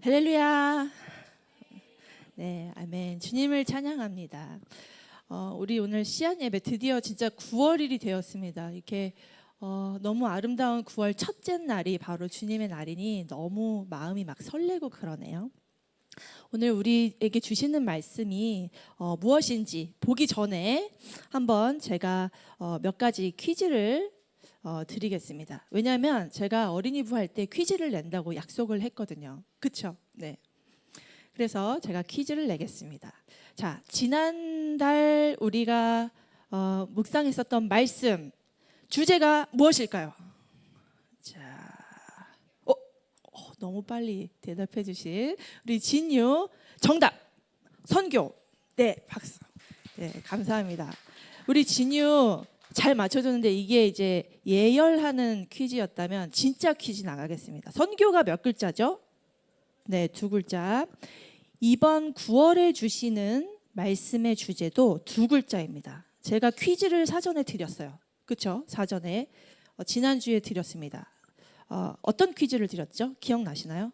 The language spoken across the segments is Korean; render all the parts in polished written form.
할렐루야. 네, 아멘. 주님을 찬양합니다. 우리 오늘 시안 예배 드디어 진짜 9월일이 되었습니다. 이렇게 너무 아름다운 9월 첫째 날이 바로 주님의 날이니 너무 마음이 막 설레고 그러네요. 오늘 우리에게 주시는 말씀이 무엇인지 보기 전에 한번 제가 몇 가지 퀴즈를 드리겠습니다. 왜냐하면 제가 어린이 부할 때 퀴즈를 낸다고 약속을 했거든요. 그렇죠? 네. 그래서 제가 퀴즈를 내겠습니다. 자, 지난달 우리가 묵상했었던 말씀 주제가 무엇일까요? 자, 너무 빨리 대답해 주신 우리 진유 정답 선교. 네, 박수. 네, 감사합니다. 우리 진유 잘 맞춰줬는데 이게 이제 예열하는 퀴즈였다면 진짜 퀴즈 나가겠습니다. 선교가 몇 글자죠? 네, 2글자. 이번 9월에 주시는 말씀의 주제도 2글자입니다. 제가 퀴즈를 사전에 드렸어요. 그렇죠? 사전에 지난주에 드렸습니다. 어떤 퀴즈를 드렸죠? 기억나시나요?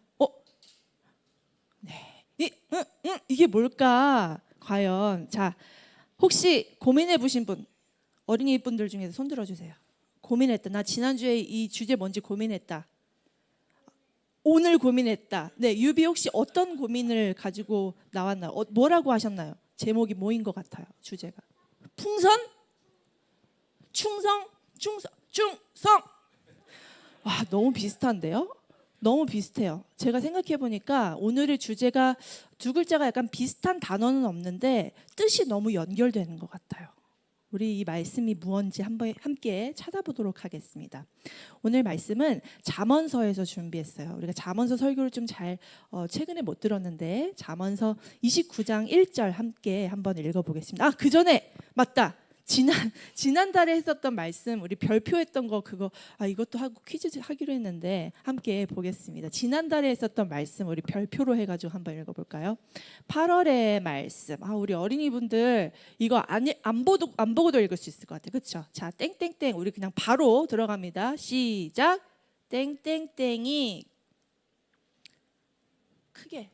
네. 이게 뭘까? 과연. 자, 혹시 고민해 보신 분, 어린이분들 중에서 손 들어주세요. 고민했다. 나 지난주에 이 주제 뭔지 고민했다. 오늘 고민했다. 네, 유비 혹시 어떤 고민을 가지고 나왔나요? 뭐라고 하셨나요? 제목이 뭐인 것 같아요? 주제가 풍선? 충성? 충성! 와, 너무 비슷한데요? 너무 비슷해요. 제가 생각해 보니까 오늘의 주제가 2글자가 약간 비슷한 단어는 없는데 뜻이 너무 연결되는 것 같아요. 우리 이 말씀이 무엇인지 한번 함께 찾아보도록 하겠습니다. 오늘 말씀은 잠언서에서 준비했어요. 우리가 잠언서 설교를 좀 잘 최근에 못 들었는데 잠언서 29장 1절 함께 한번 읽어보겠습니다. 그 전에 맞다. 지난달에 했었던 말씀 우리 별표했던 거 그거 이것도 하고 퀴즈 하기로 했는데 함께 보겠습니다. 지난달에 했었던 말씀 우리 별표로 해가지고 한번 읽어볼까요? 8월의 말씀. 우리 어린이분들 이거 안 보고도 읽을 수 있을 것 같아요. 그렇죠? 자, 땡땡땡 우리 그냥 바로 들어갑니다. 시작. 땡땡땡이 크게.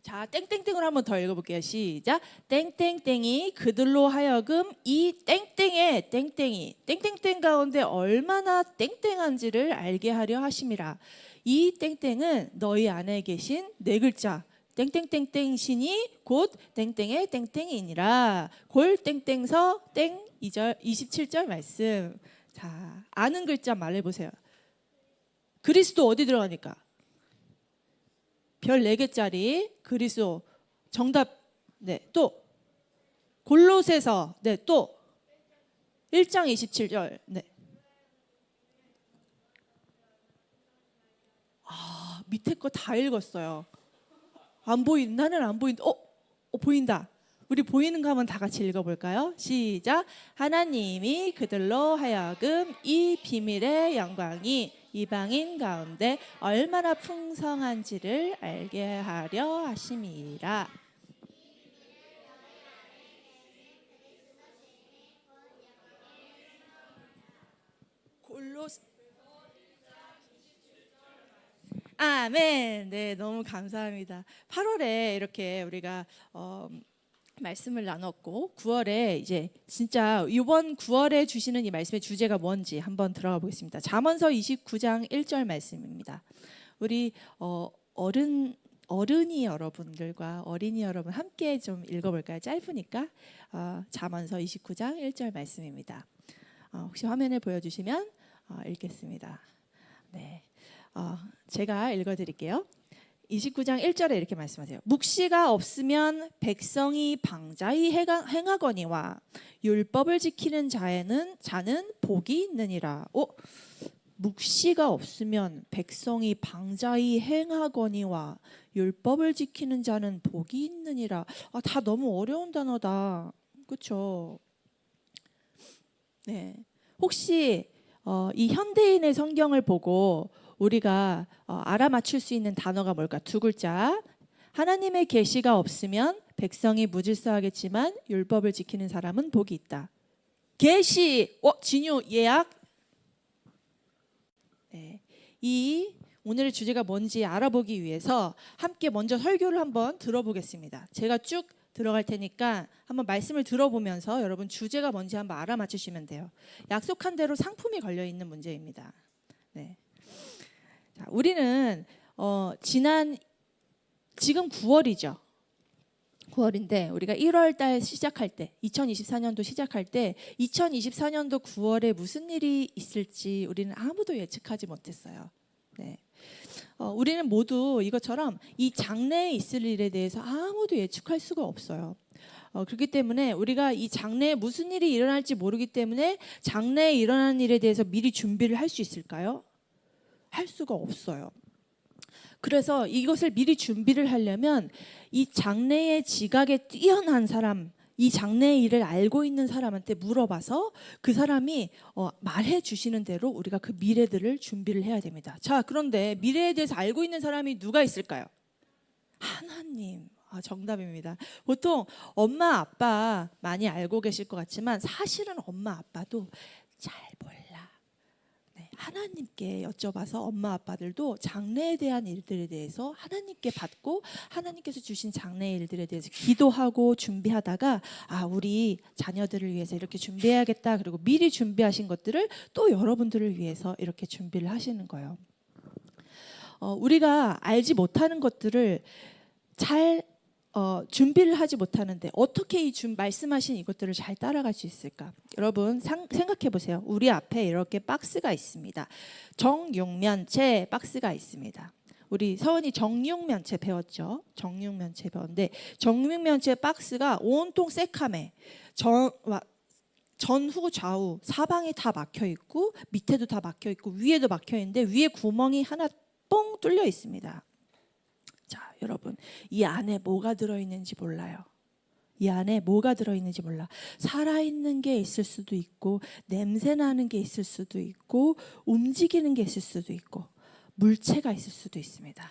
자, 땡땡땡으로 한번 더 읽어볼게요. 시작. 땡땡땡이 그들로 하여금 이 땡땡의 땡땡이 땡땡땡 가운데 얼마나 땡땡한지를 알게 하려 하심이라. 이 땡땡은 너희 안에 계신 4글자 땡땡땡땡 신이 곧 땡땡의 땡땡이니라. 골 땡땡서 땡 2절 27절 말씀. 자, 아는 글자 말해보세요. 그리스도 어디 들어가니까? 별 4개짜리 그리스도 정답. 네, 또 골로새서. 네, 또 1장 27절. 네. 밑에 거 다 읽었어요. 안 보인. 나는 안 보인다. 보인다. 우리 보이는 거 한번 다 같이 읽어볼까요? 시작. 하나님이 그들로 하여금 이 비밀의 영광이 이방인 가운데 얼마나 풍성한지를 알게 하려 하심이라. 아멘. 네, 너무 감사합니다. 8월에 이렇게 우리가 말씀을 나눴고 9월에 이제 진짜 이번 9월에 주시는 이 말씀의 주제가 뭔지 한번 들어가 보겠습니다. 잠언서 29장 1절 말씀입니다. 우리 어른이 여러분들과 어린이 여러분 함께 좀 읽어볼까요? 짧으니까. 잠언서 29장 1절 말씀입니다. 혹시 화면에 보여주시면 읽겠습니다. 네, 제가 읽어드릴게요. 29장 1절에 이렇게 말씀하세요. 묵시가 없으면 백성이 방자히 행하거니와 율법을 지키는 자는 복이 있느니라. 묵시가 없으면 백성이 방자히 행하거니와 율법을 지키는 자는 복이 있느니라. 다 너무 어려운 단어다. 그렇죠? 네. 혹시 이 현대인의 성경을 보고 우리가 알아맞힐 수 있는 단어가 뭘까? 2글자. 하나님의 계시가 없으면 백성이 무질서하겠지만 율법을 지키는 사람은 복이 있다. 계시. 진유 예약. 네. 이 오늘의 주제가 뭔지 알아보기 위해서 함께 먼저 설교를 한번 들어보겠습니다. 제가 쭉 들어갈 테니까 한번 말씀을 들어보면서 여러분 주제가 뭔지 한번 알아맞히시면 돼요. 약속한 대로 상품이 걸려 있는 문제입니다. 네. 자, 우리는 지금 9월이죠. 9월인데 우리가 1월 달 시작할 때 2024년도 시작할 때 2024년도 9월에 무슨 일이 있을지 우리는 아무도 예측하지 못했어요. 네. 우리는 모두 이것처럼 이 장래에 있을 일에 대해서 아무도 예측할 수가 없어요. 그렇기 때문에 우리가 이 장래에 무슨 일이 일어날지 모르기 때문에 장래에 일어나는 일에 대해서 미리 준비를 할 수 있을까요? 할 수가 없어요. 그래서 이것을 미리 준비를 하려면 이 장래의 지각에 뛰어난 사람, 이 장래의 일을 알고 있는 사람한테 물어봐서 그 사람이 말해 주시는 대로 우리가 그 미래들을 준비를 해야 됩니다. 자, 그런데 미래에 대해서 알고 있는 사람이 누가 있을까요? 하나님. 정답입니다. 보통 엄마, 아빠 많이 알고 계실 것 같지만 사실은 엄마, 아빠도 잘 몰라. 하나님께 여쭤봐서 엄마 아빠들도 장래에 대한 일들에 대해서 하나님께 받고 하나님께서 주신 장래의 일들에 대해서 기도하고 준비하다가 우리 자녀들을 위해서 이렇게 준비해야겠다. 그리고 미리 준비하신 것들을 또 여러분들을 위해서 이렇게 준비를 하시는 거예요. 우리가 알지 못하는 것들을 잘 준비를 하지 못하는데 어떻게 이 말씀하신 이것들을 잘 따라갈 수 있을까? 여러분 생각해 보세요. 우리 앞에 이렇게 박스가 있습니다. 정육면체 박스가 있습니다. 우리 서원이 정육면체 배웠죠? 정육면체 배웠는데 정육면체 박스가 온통 새카매 전후 좌우 사방이 다 막혀 있고 밑에도 다 막혀 있고 위에도 막혀 있는데 위에 구멍이 하나 뻥 뚫려 있습니다. 자, 여러분 이 안에 뭐가 들어있는지 몰라요. 이 안에 뭐가 들어있는지 몰라. 살아있는 게 있을 수도 있고 냄새나는 게 있을 수도 있고 움직이는 게 있을 수도 있고 물체가 있을 수도 있습니다.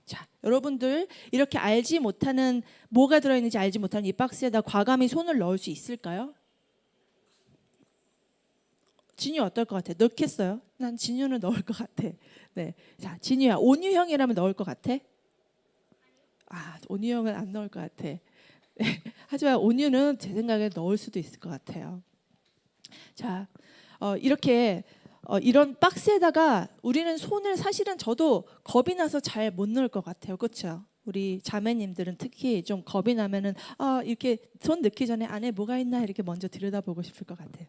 자, 여러분들 이렇게 알지 못하는 뭐가 들어있는지 알지 못하는 이 박스에다 과감히 손을 넣을 수 있을까요? 진유 어떨 것 같아? 넣겠어요? 난 진유는 넣을 것 같아. 네, 자 진유야 온유 형이라면 넣을 것 같아? 온유 형은 안 넣을 것 같아. 하지만 온유는 제 생각에 넣을 수도 있을 것 같아요. 자, 이렇게 이런 박스에다가 우리는 손을 사실은 저도 겁이 나서 잘 못 넣을 것 같아요. 그렇죠? 우리 자매님들은 특히 좀 겁이 나면은 이렇게 손 넣기 전에 안에 뭐가 있나 이렇게 먼저 들여다보고 싶을 것 같아요.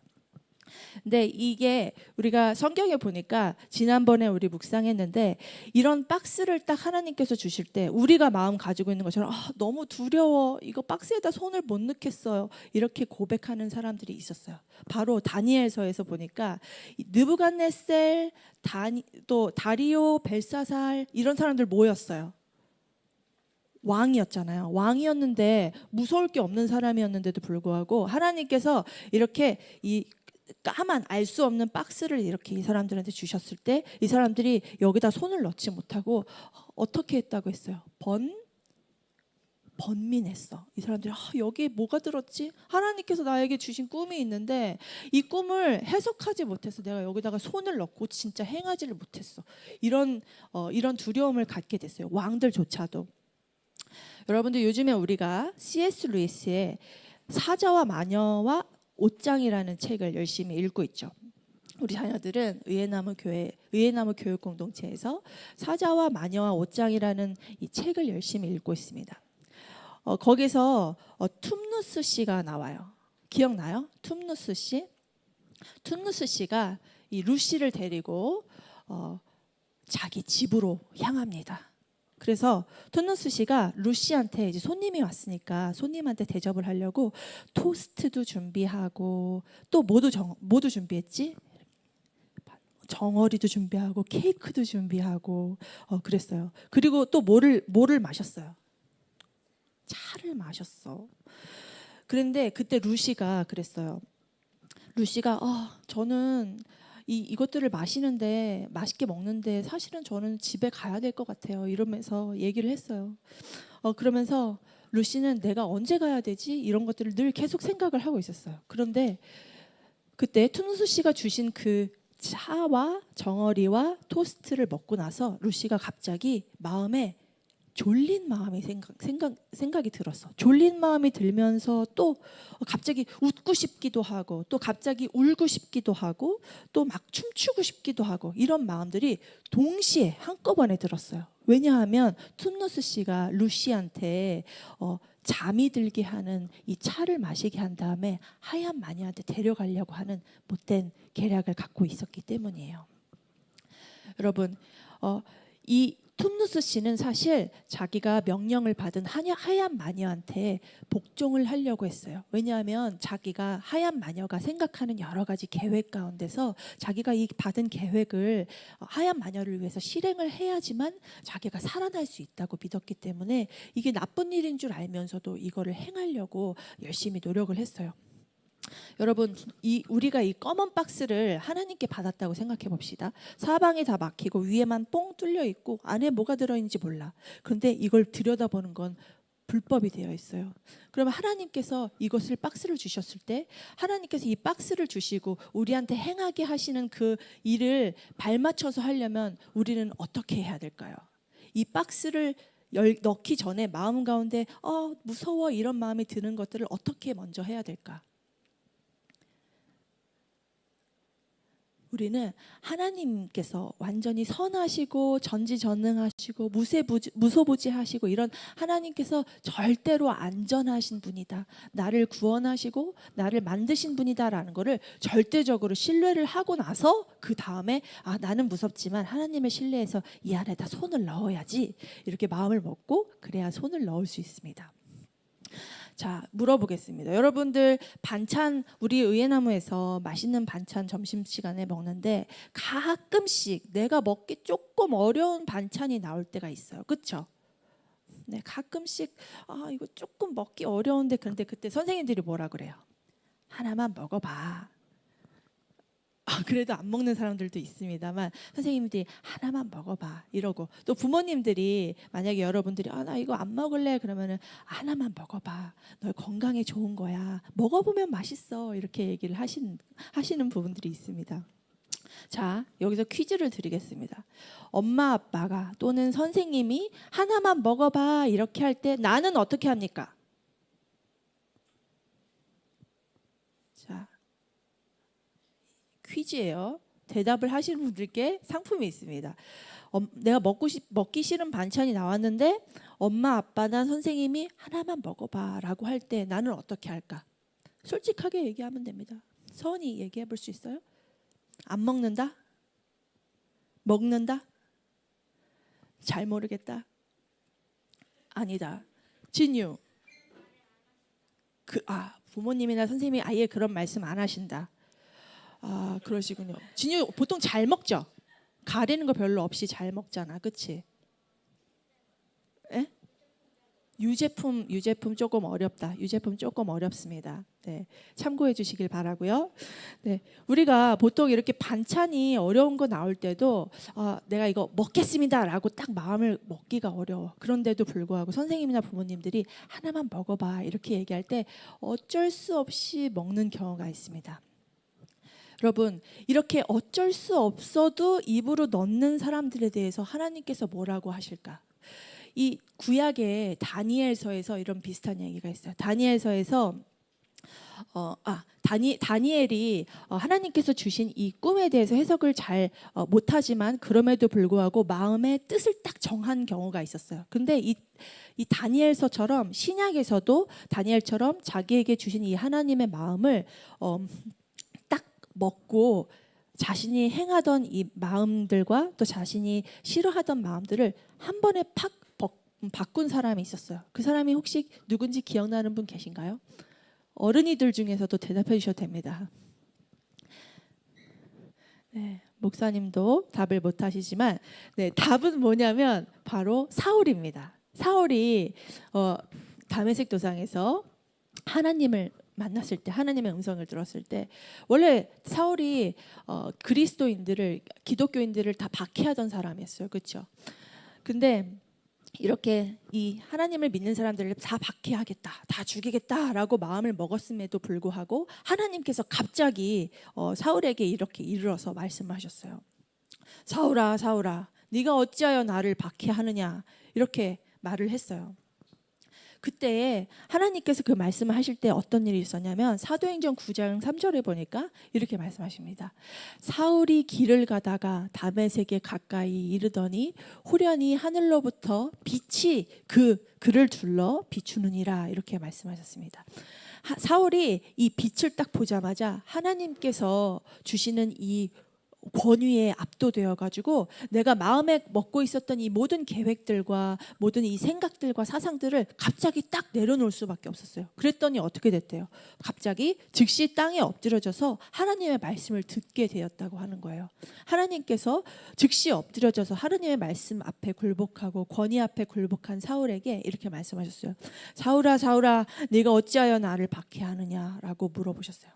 근데 이게 우리가 성경에 보니까 지난번에 우리 묵상했는데 이런 박스를 딱 하나님께서 주실 때 우리가 마음 가지고 있는 것처럼 너무 두려워 이거 박스에다 손을 못 넣겠어요 이렇게 고백하는 사람들이 있었어요. 바로 다니엘서에서 보니까 느부갓네살 또 다리오 벨사살 이런 사람들 모였어요. 왕이었잖아요. 왕이었는데 무서울 게 없는 사람이었는데도 불구하고 하나님께서 이렇게 이 까만 알 수 없는 박스를 이렇게 이 사람들한테 주셨을 때 이 사람들이 여기다 손을 넣지 못하고 어떻게 했다고 했어요? 번민했어. 이 사람들이 여기에 뭐가 들었지? 하나님께서 나에게 주신 꿈이 있는데 이 꿈을 해석하지 못해서 내가 여기다가 손을 넣고 진짜 행하지를 못했어. 이런 두려움을 갖게 됐어요. 왕들조차도. 여러분들 요즘에 우리가 C.S. 루이스의 사자와 마녀와 옷장이라는 책을 열심히 읽고 있죠. 우리 자녀들은 의예나무 교육 공동체에서 사자와 마녀와 옷장이라는 이 책을 열심히 읽고 있습니다. 거기서 툼누스 씨가 나와요. 기억나요? 툼누스 씨? 툼누스 씨가 이 루시를 데리고 자기 집으로 향합니다. 그래서 툰누스 씨가 루시한테 이제 손님이 왔으니까 손님한테 대접을 하려고 토스트도 준비하고 또 모두 준비했지? 정어리도 준비하고 케이크도 준비하고 그랬어요. 그리고 또 뭐를 마셨어요? 차를 마셨어. 그런데 그때 루시가 그랬어요. 루시가 저는 이것들을 마시는데 맛있게 먹는데 사실은 저는 집에 가야 될 것 같아요. 이러면서 얘기를 했어요. 그러면서 루시는 내가 언제 가야 되지? 이런 것들을 늘 계속 생각을 하고 있었어요. 그런데 그때 투누스 씨가 주신 그 차와 정어리와 토스트를 먹고 나서 루시가 갑자기 마음에 졸린 마음이 생각이 들었어. 졸린 마음이 들면서 또 갑자기 웃고 싶기도 하고 또 갑자기 울고 싶기도 하고 또 막 춤추고 싶기도 하고 이런 마음들이 동시에 한꺼번에 들었어요. 왜냐하면 툰누스 씨가 루시한테 잠이 들게 하는 이 차를 마시게 한 다음에 하얀 마녀한테 데려가려고 하는 못된 계략을 갖고 있었기 때문이에요. 여러분, 이 툰누스 씨는 사실 자기가 명령을 받은 하얀 마녀한테 복종을 하려고 했어요. 왜냐하면 자기가 하얀 마녀가 생각하는 여러 가지 계획 가운데서 자기가 이 받은 계획을 하얀 마녀를 위해서 실행을 해야지만 자기가 살아날 수 있다고 믿었기 때문에 이게 나쁜 일인 줄 알면서도 이거를 행하려고 열심히 노력을 했어요. 여러분, 우리가 이 검은 박스를 하나님께 받았다고 생각해 봅시다. 사방이 다 막히고 위에만 뻥 뚫려 있고 안에 뭐가 들어있는지 몰라. 그런데 이걸 들여다보는 건 불법이 되어 있어요. 그러면 하나님께서 이것을 박스를 주셨을 때 하나님께서 이 박스를 주시고 우리한테 행하게 하시는 그 일을 발맞춰서 하려면 우리는 어떻게 해야 될까요? 이 박스를 넣기 전에 마음 가운데 무서워 이런 마음이 드는 것들을 어떻게 먼저 해야 될까? 우리는 하나님께서 완전히 선하시고 전지전능하시고 무소부지하시고 이런 하나님께서 절대로 안전하신 분이다. 나를 구원하시고 나를 만드신 분이다라는 것을 절대적으로 신뢰를 하고 나서 그 다음에 나는 무섭지만 하나님의 신뢰에서 이 안에다 손을 넣어야지 이렇게 마음을 먹고 그래야 손을 넣을 수 있습니다. 자, 물어보겠습니다. 여러분들 반찬 우리 의회나무에서 맛있는 반찬 점심시간에 먹는데 가끔씩 내가 먹기 조금 어려운 반찬이 나올 때가 있어요. 그렇죠? 네, 가끔씩 이거 조금 먹기 어려운데 그런데 그때 선생님들이 뭐라 그래요? 하나만 먹어봐. 그래도 안 먹는 사람들도 있습니다만 선생님들이 하나만 먹어봐 이러고 또 부모님들이 만약에 여러분들이 나 이거 안 먹을래 그러면은 하나만 먹어봐 너 건강에 좋은 거야 먹어보면 맛있어 이렇게 얘기를 하시는 부분들이 있습니다. 자, 여기서 퀴즈를 드리겠습니다. 엄마 아빠가 또는 선생님이 하나만 먹어봐 이렇게 할 때 나는 어떻게 합니까? 자, 퀴즈예요. 대답을 하시는 분들께 상품이 있습니다. 내가 먹기 싫은 반찬이 나왔는데 엄마 아빠나 선생님이 하나만 먹어봐 라고 할 때 나는 어떻게 할까? 솔직하게 얘기하면 됩니다. 서원이 얘기해 볼 수 있어요? 안 먹는다? 먹는다? 잘 모르겠다? 아니다. 진유. 부모님이나 선생님이 아예 그런 말씀 안 하신다. 그러시군요. 진유 보통 잘 먹죠? 가리는 거 별로 없이 잘 먹잖아. 그치? 에? 유제품 조금 어렵다. 유제품 조금 어렵습니다. 네, 참고해 주시길 바라고요. 네, 우리가 보통 이렇게 반찬이 어려운 거 나올 때도 내가 이거 먹겠습니다라고 딱 마음을 먹기가 어려워. 그런데도 불구하고 선생님이나 부모님들이 하나만 먹어봐 이렇게 얘기할 때 어쩔 수 없이 먹는 경우가 있습니다. 여러분, 이렇게 어쩔 수 없어도 입으로 넣는 사람들에 대해서 하나님께서 뭐라고 하실까? 이 구약의 다니엘서에서 이런 비슷한 얘기가 있어요. 다니엘서에서 다니엘이 하나님께서 주신 이 꿈에 대해서 해석을 잘 못하지만 그럼에도 불구하고 마음의 뜻을 딱 정한 경우가 있었어요. 근데 이 다니엘서처럼 신약에서도 다니엘처럼 자기에게 주신 이 하나님의 마음을 딱 먹고 자신이 행하던 이 마음들과 또 자신이 싫어하던 마음들을 한 번에 팍 바꾼 사람이 있었어요. 그 사람이 혹시 누군지 기억나는 분 계신가요? 어른이들 중에서도 대답해 주셔도 됩니다. 네, 목사님도 답을 못 하시지만 답은 뭐냐면 바로 사울입니다. 사울이 다메섹 도상에서 하나님을 만났을 때 하나님의 음성을 들었을 때 원래 사울이 그리스도인들을 기독교인들을 다 박해하던 사람이었어요. 그렇죠? 근데 이렇게 이 하나님을 믿는 사람들을 다 박해하겠다, 다 죽이겠다라고 마음을 먹었음에도 불구하고 하나님께서 갑자기 사울에게 이렇게 이르러서 말씀하셨어요. 사울아, 사울아, 네가 어찌하여 나를 박해하느냐, 이렇게 말을 했어요. 그때 하나님께서 그 말씀을 하실 때 어떤 일이 있었냐면 사도행전 9장 3절에 보니까 이렇게 말씀하십니다. 사울이 길을 가다가 다메섹에 가까이 이르더니 호련히 하늘로부터 빛이 그를 둘러 비추느니라, 이렇게 말씀하셨습니다. 사울이 이 빛을 딱 보자마자 하나님께서 주시는 이 권위에 압도되어 가지고 내가 마음에 먹고 있었던 이 모든 계획들과 모든 이 생각들과 사상들을 갑자기 딱 내려놓을 수밖에 없었어요. 그랬더니 어떻게 됐대요? 갑자기 즉시 땅에 엎드려져서 하나님의 말씀을 듣게 되었다고 하는 거예요. 하나님께서 즉시 엎드려져서 하나님의 말씀 앞에 굴복하고 권위 앞에 굴복한 사울에게 이렇게 말씀하셨어요. 사울아, 사울아, 네가 어찌하여 나를 박해하느냐라고 물어보셨어요.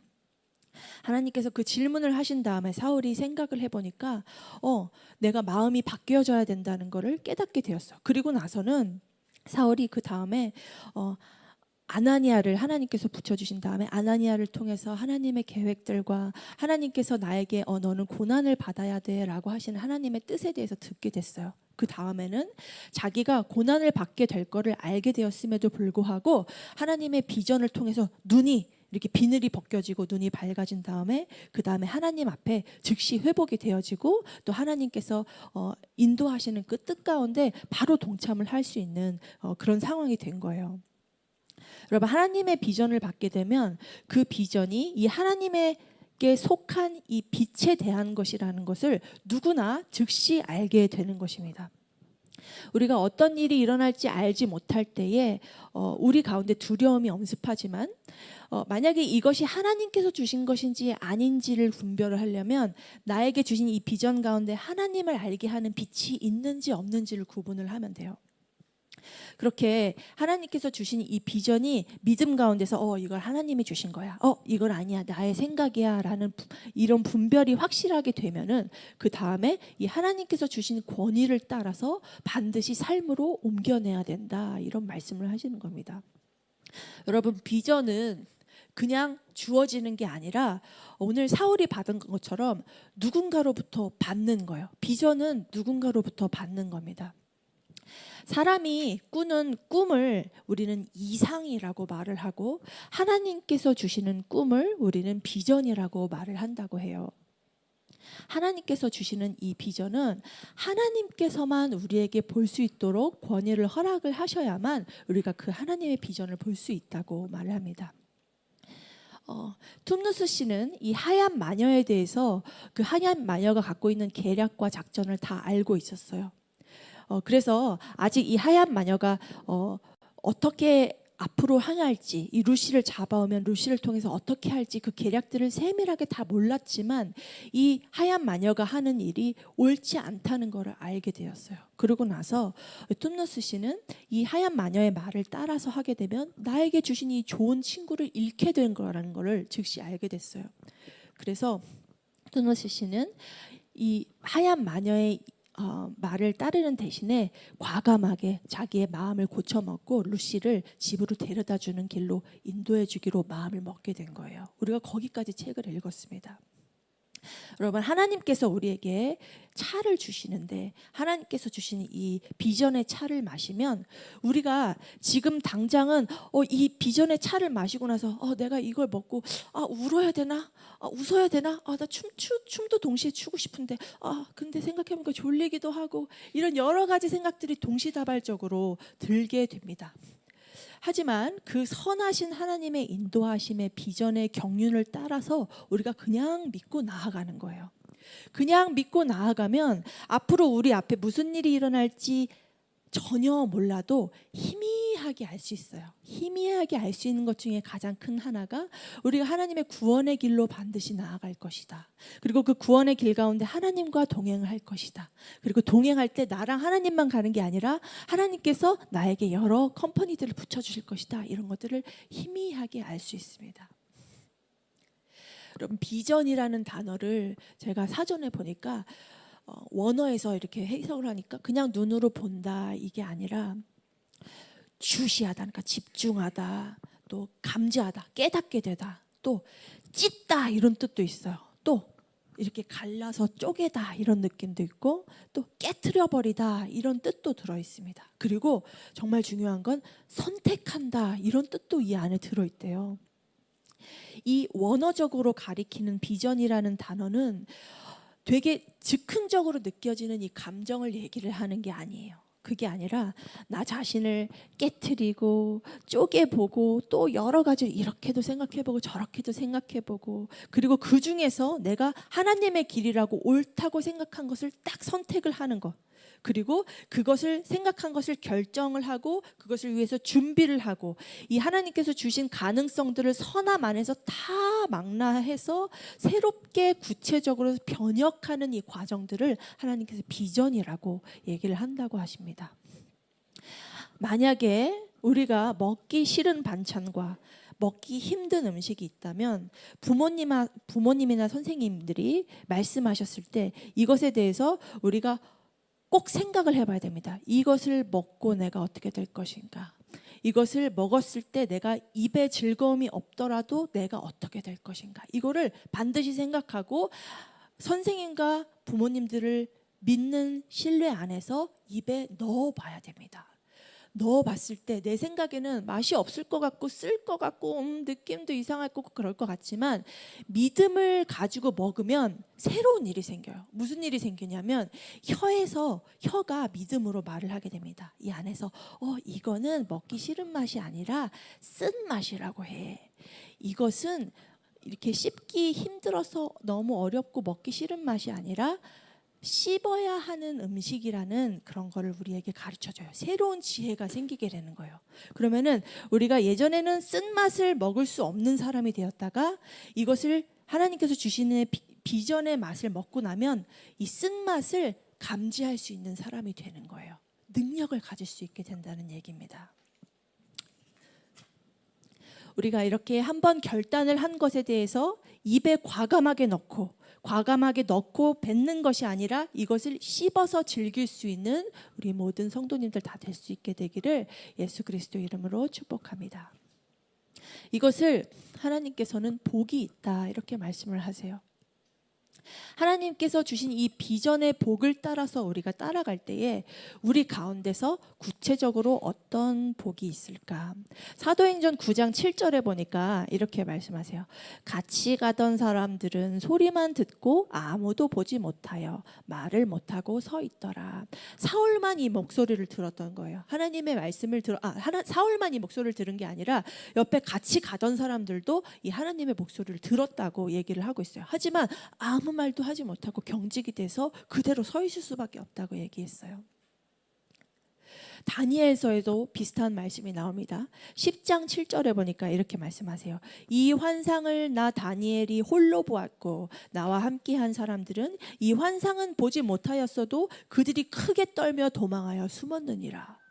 하나님께서 그 질문을 하신 다음에 사울이 생각을 해보니까 내가 마음이 바뀌어져야 된다는 것을 깨닫게 되었어. 그리고 나서는 사울이 그 다음에 아나니아를 하나님께서 붙여주신 다음에 아나니아를 통해서 하나님의 계획들과 하나님께서 나에게 너는 고난을 받아야 돼라고 하시는 하나님의 뜻에 대해서 듣게 됐어요. 그 다음에는 자기가 고난을 받게 될 거를 알게 되었음에도 불구하고 하나님의 비전을 통해서 눈이 이렇게 비늘이 벗겨지고 눈이 밝아진 다음에 그 다음에 하나님 앞에 즉시 회복이 되어지고 또 하나님께서 인도하시는 그 뜻 가운데 바로 동참을 할 수 있는 그런 상황이 된 거예요. 여러분, 하나님의 비전을 받게 되면 그 비전이 이 하나님에게 속한 이 빛에 대한 것이라는 것을 누구나 즉시 알게 되는 것입니다. 우리가 어떤 일이 일어날지 알지 못할 때에 우리 가운데 두려움이 엄습하지만 만약에 이것이 하나님께서 주신 것인지 아닌지를 분별을 하려면 나에게 주신 이 비전 가운데 하나님을 알게 하는 빛이 있는지 없는지를 구분을 하면 돼요. 그렇게 하나님께서 주신 이 비전이 믿음 가운데서 이걸 하나님이 주신 거야, 이걸 아니야, 나의 생각이야 라는 이런 분별이 확실하게 되면은 그 다음에 이 하나님께서 주신 권위를 따라서 반드시 삶으로 옮겨내야 된다, 이런 말씀을 하시는 겁니다. 여러분, 비전은 그냥 주어지는 게 아니라 오늘 사울이 받은 것처럼 누군가로부터 받는 거예요. 비전은 누군가로부터 받는 겁니다. 사람이 꾸는 꿈을 우리는 이상이라고 말을 하고 하나님께서 주시는 꿈을 우리는 비전이라고 말을 한다고 해요. 하나님께서 주시는 이 비전은 하나님께서만 우리에게 볼 수 있도록 권위를 허락을 하셔야만 우리가 그 하나님의 비전을 볼 수 있다고 말을 합니다. 툼누스 씨는 이 하얀 마녀에 대해서 그 하얀 마녀가 갖고 있는 계략과 작전을 다 알고 있었어요. 그래서 아직 이 하얀 마녀가 어떻게 앞으로 향할지, 이 루시를 잡아오면 루시를 통해서 어떻게 할지 그 계략들을 세밀하게 다 몰랐지만 이 하얀 마녀가 하는 일이 옳지 않다는 것을 알게 되었어요. 그러고 나서 툼누스 씨는 이 하얀 마녀의 말을 따라서 하게 되면 나에게 주신 이 좋은 친구를 잃게 된 거라는 것을 즉시 알게 됐어요. 그래서 툼누스 씨는 이 하얀 마녀의 말을 따르는 대신에 과감하게 자기의 마음을 고쳐먹고 루시를 집으로 데려다 주는 길로 인도해 주기로 마음을 먹게 된 거예요. 우리가 거기까지 책을 읽었습니다. 여러분, 하나님께서 우리에게 차를 주시는데 하나님께서 주신 이 비전의 차를 마시면 우리가 지금 당장은 이 비전의 차를 마시고 나서 내가 이걸 먹고 울어야 되나? 웃어야 되나? 나 춤도 동시에 추고 싶은데 근데 생각해보니까 졸리기도 하고 이런 여러 가지 생각들이 동시다발적으로 들게 됩니다. 하지만 그 선하신 하나님의 인도하심의 비전의 경륜을 따라서 우리가 그냥 믿고 나아가는 거예요. 그냥 믿고 나아가면 앞으로 우리 앞에 무슨 일이 일어날지 전혀 몰라도 희미하게 알 수 있어요. 희미하게 알 수 있는 것 중에 가장 큰 하나가 우리가 하나님의 구원의 길로 반드시 나아갈 것이다. 그리고 그 구원의 길 가운데 하나님과 동행을 할 것이다. 그리고 동행할 때 나랑 하나님만 가는 게 아니라 하나님께서 나에게 여러 컴퍼니들을 붙여주실 것이다. 이런 것들을 희미하게 알 수 있습니다. 여러분, 비전이라는 단어를 제가 사전에 보니까 원어에서 이렇게 해석을 하니까 그냥 눈으로 본다 이게 아니라 주시하다, 그러니까 집중하다, 또 감지하다, 깨닫게 되다, 또 찢다 이런 뜻도 있어요. 또 이렇게 갈라서 쪼개다 이런 느낌도 있고, 또 깨트려 버리다 이런 뜻도 들어 있습니다. 그리고 정말 중요한 건 선택한다 이런 뜻도 이 안에 들어 있대요. 이 원어적으로 가리키는 비전이라는 단어는 되게 즉흥적으로 느껴지는 이 감정을 얘기를 하는 게 아니에요. 그게 아니라 나 자신을 깨트리고 쪼개보고 또 여러 가지 이렇게도 생각해보고 저렇게도 생각해보고, 그리고 그 중에서 내가 하나님의 길이라고 옳다고 생각한 것을 딱 선택을 하는 것, 그리고 그것을 생각한 것을 결정을 하고 그것을 위해서 준비를 하고, 이 하나님께서 주신 가능성들을 선함 안에서 다 망라해서 새롭게 구체적으로 변혁하는 이 과정들을 하나님께서 비전이라고 얘기를 한다고 하십니다. 만약에 우리가 먹기 싫은 반찬과 먹기 힘든 음식이 있다면 부모님이나 선생님들이 말씀하셨을 때 이것에 대해서 우리가 꼭 생각을 해봐야 됩니다. 이것을 먹고 내가 어떻게 될 것인가? 이것을 먹었을 때 내가 입에 즐거움이 없더라도 내가 어떻게 될 것인가? 이거를 반드시 생각하고 선생님과 부모님들을 믿는 신뢰 안에서 입에 넣어봐야 됩니다. 넣어봤을 때 내 생각에는 맛이 없을 것 같고 쓸 것 같고 느낌도 이상할 것 같고 그럴 것 같지만, 믿음을 가지고 먹으면 새로운 일이 생겨요. 무슨 일이 생기냐면 혀가 믿음으로 말을 하게 됩니다. 이 안에서 이거는 먹기 싫은 맛이 아니라 쓴 맛이라고 해. 이것은 이렇게 씹기 힘들어서 너무 어렵고 먹기 싫은 맛이 아니라 씹어야 하는 음식이라는 그런 거를 우리에게 가르쳐줘요. 새로운 지혜가 생기게 되는 거예요. 그러면은 우리가 예전에는 쓴맛을 먹을 수 없는 사람이 되었다가 이것을 하나님께서 주시는 비전의 맛을 먹고 나면 이 쓴맛을 감지할 수 있는 사람이 되는 거예요. 능력을 가질 수 있게 된다는 얘기입니다. 우리가 이렇게 한번 결단을 한 것에 대해서 입에 과감하게 넣고 뱉는 것이 아니라 이것을 씹어서 즐길 수 있는 우리 모든 성도님들 다 될 수 있게 되기를 예수 그리스도 이름으로 축복합니다. 이것을 하나님께서는 복이 있다 이렇게 말씀을 하세요. 하나님께서 주신 이 비전의 복을 따라서 우리가 따라갈 때에 우리 가운데서 구체적으로 어떤 복이 있을까? 사도행전 9장 7절에 보니까 이렇게 말씀하세요. 같이 가던 사람들은 소리만 듣고 아무도 보지 못하여 말을 못하고 서 있더라. 사울만 이 목소리를 들었던 거예요. 하나님의 말씀을 사울만 이 목소리를 들은 게 아니라 옆에 같이 가던 사람들도 이 하나님의 목소리를 들었다고 얘기를 하고 있어요. 하지만 아무 말도 하지 못하고 경직이 돼서 그대로 서 있을 수밖에 없다고 얘기했어요. 다니엘서에도 비슷한 말씀이 나옵니다. 10장 7절에 보니까 이렇게 말씀하세요. 이 환상을 나 다니엘이 홀로 보았고 나와 함께한 사람들은 이 환상은 보지 못하였어도 그들이 크게 떨며 도망하여 숨었느니라.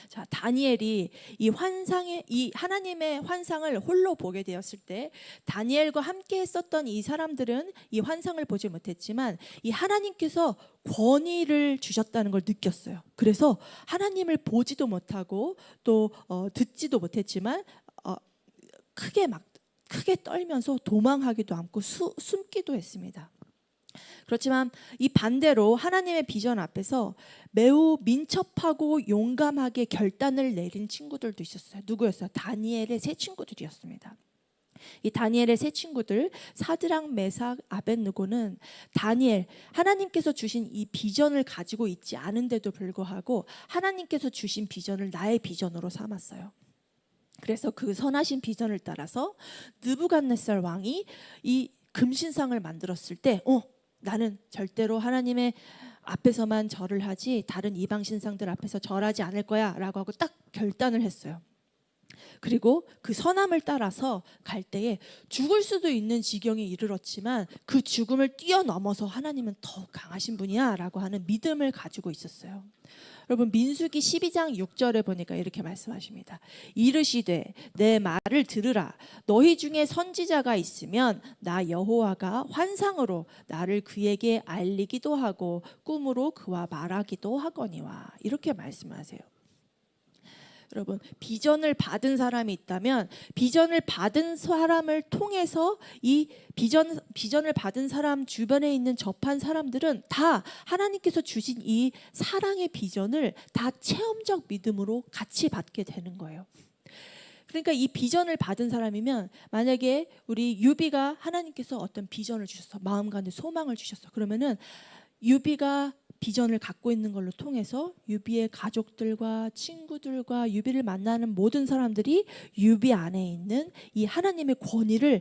자, 다니엘이 이 하나님의 환상을 홀로 보게 되었을 때 다니엘과 함께 했었던 이 사람들은 이 환상을 보지 못했지만 이 하나님께서 권위를 주셨다는 걸 느꼈어요. 그래서 하나님을 보지도 못하고 또 듣지도 못했지만 크게 떨면서 도망하기도 않고 숨기도 했습니다. 그렇지만 이 반대로 하나님의 비전 앞에서 매우 민첩하고 용감하게 결단을 내린 친구들도 있었어요. 누구였어요? 다니엘의 세 친구들이었습니다. 이 다니엘의 세 친구들 사드락, 메삭, 아벳느고는 하나님께서 주신 이 비전을 가지고 있지 않은데도 불구하고 하나님께서 주신 비전을 나의 비전으로 삼았어요. 그래서 그 선하신 비전을 따라서 느부갓네살 왕이 이 금신상을 만들었을 때 나는 절대로 하나님의 앞에서만 절을 하지 다른 이방 신상들 앞에서 절하지 않을 거야 라고 하고 딱 결단을 했어요. 그리고 그 선함을 따라서 갈 때에 죽을 수도 있는 지경에 이르렀지만 그 죽음을 뛰어넘어서 하나님은 더 강하신 분이야 라고 하는 믿음을 가지고 있었어요. 여러분 민수기 12장 6절에 보니까 이렇게 말씀하십니다. 이르시되 내 말을 들으라. 너희 중에 선지자가 있으면 나 여호와가 환상으로 나를 그에게 알리기도 하고 꿈으로 그와 말하기도 하거니와. 이렇게 말씀하세요. 여러분 비전을 받은 사람이 있다면 비전을 받은 사람을 통해서 이 비전을 받은 사람 주변에 있는 접한 사람들은 다 하나님께서 주신 이 사랑의 비전을 다 체험적 믿음으로 같이 받게 되는 거예요. 그러니까 이 비전을 받은 사람이면 만약에 우리 유비가 하나님께서 어떤 비전을 주셨어, 마음 가운데 소망을 주셨어. 그러면은 유비가 비전을 갖고 있는 걸로 통해서 유비의 가족들과 친구들과 유비를 만나는 모든 사람들이 유비 안에 있는 이 하나님의 권위를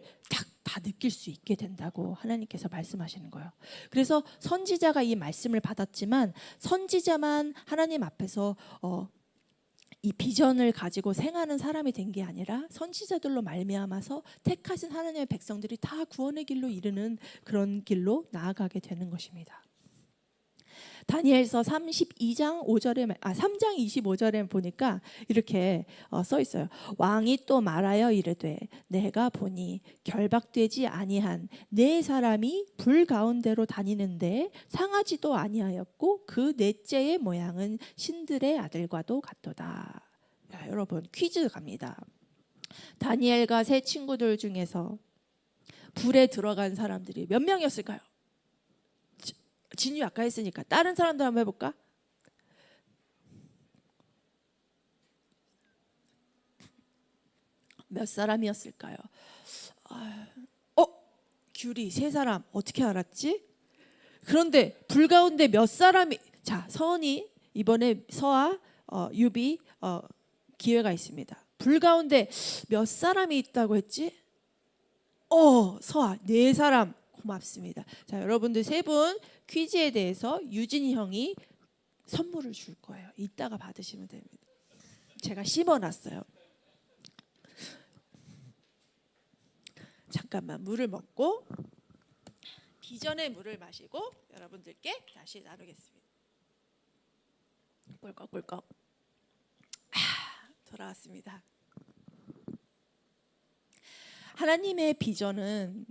다 느낄 수 있게 된다고 하나님께서 말씀하시는 거예요. 그래서 선지자가 이 말씀을 받았지만 선지자만 하나님 앞에서 이 비전을 가지고 생하는 사람이 된 게 아니라 선지자들로 말미암아서 택하신 하나님의 백성들이 다 구원의 길로 이르는 그런 길로 나아가게 되는 것입니다. 다니엘서 3장 25절에 보니까 이렇게 써 있어요. 왕이 또 말하여 이르되 내가 보니 결박되지 아니한 네 사람이 불 가운데로 다니는데 상하지도 아니하였고 그 넷째의 모양은 신들의 아들과도 같도다. 야, 여러분 퀴즈 갑니다. 다니엘과 세 친구들 중에서 불에 들어간 사람들이 몇 명이었을까요? 진유 아까 했으니까 다른 사람들 한번 해볼까? 몇 사람이었을까요? 귤이 세 사람 어떻게 알았지? 그런데 불 가운데 몇 사람이 자 서은이 이번에 서아 유비 기회가 있습니다. 불 가운데 몇 사람이 있다고 했지? 서아 네 사람. 고맙습니다. 자, 여러분들 세 분 퀴즈에 대해서 유진이 형이 선물을 줄 거예요. 이따가 받으시면 됩니다. 제가 씹어놨어요. 잠깐만 물을 먹고 비전의 물을 마시고 여러분들께 다시 나누겠습니다. 꿀꺽꿀꺽. 돌아왔습니다. 하나님의 비전은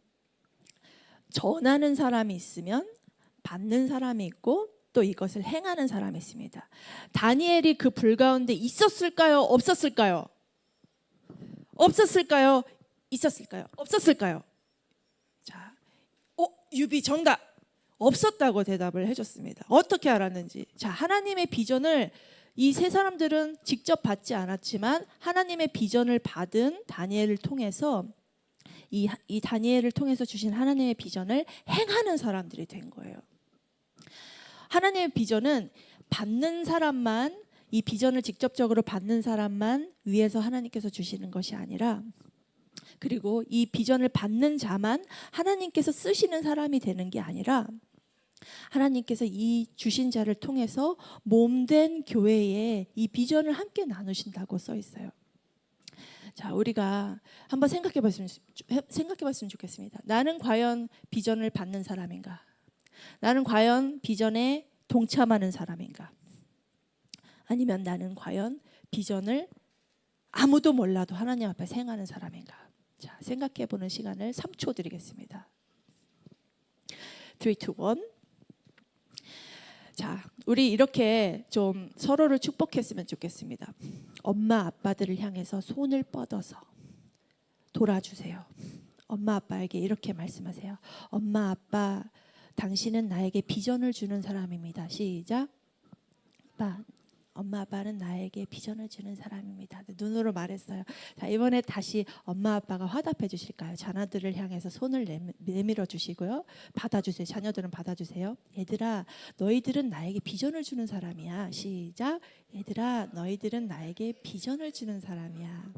전하는 사람이 있으면 받는 사람이 있고 또 이것을 행하는 사람이 있습니다. 다니엘이 그 불 가운데 있었을까요? 없었을까요? 없었을까요? 있었을까요? 없었을까요? 자, 유비 정답. 없었다고 대답을 해줬습니다. 어떻게 알았는지. 자, 하나님의 비전을 이 세 사람들은 직접 받지 않았지만 하나님의 비전을 받은 다니엘을 통해서 이 다니엘을 통해서 주신 하나님의 비전을 행하는 사람들이 된 거예요. 하나님의 비전은 받는 사람만, 이 비전을 직접적으로 받는 사람만 위에서 하나님께서 주시는 것이 아니라, 그리고 이 비전을 받는 자만 하나님께서 쓰시는 사람이 되는 게 아니라 하나님께서 이 주신 자를 통해서 몸된 교회에 이 비전을 함께 나누신다고 써 있어요. 자, 우리가 한번 생각해 봤으면 좋겠습니다. 나는 과연 비전을 받는 사람인가? 나는 과연 비전에 동참하는 사람인가? 아니면 나는 과연 비전을 아무도 몰라도 하나님 앞에 행하는 사람인가? 자, 생각해 보는 시간을 3초 드리겠습니다. 3, 2, 1. 자, 우리 이렇게 좀 서로를 축복했으면 좋겠습니다. 엄마 아빠들을 향해서 손을 뻗어서 돌아주세요. 엄마 아빠에게 이렇게 말씀하세요. 엄마 아빠, 당신은 나에게 비전을 주는 사람입니다. 시작. 엄마 아빠는 나에게 비전을 주는 사람입니다. 눈으로 말했어요. 자, 이번에 다시 엄마 아빠가 화답해 주실까요? 자녀들을 향해서 손을 내밀어 주시고요. 받아주세요. 자녀들은 받아주세요. 얘들아, 너희들은 나에게 비전을 주는 사람이야. 시작. 얘들아, 너희들은 나에게 비전을 주는 사람이야.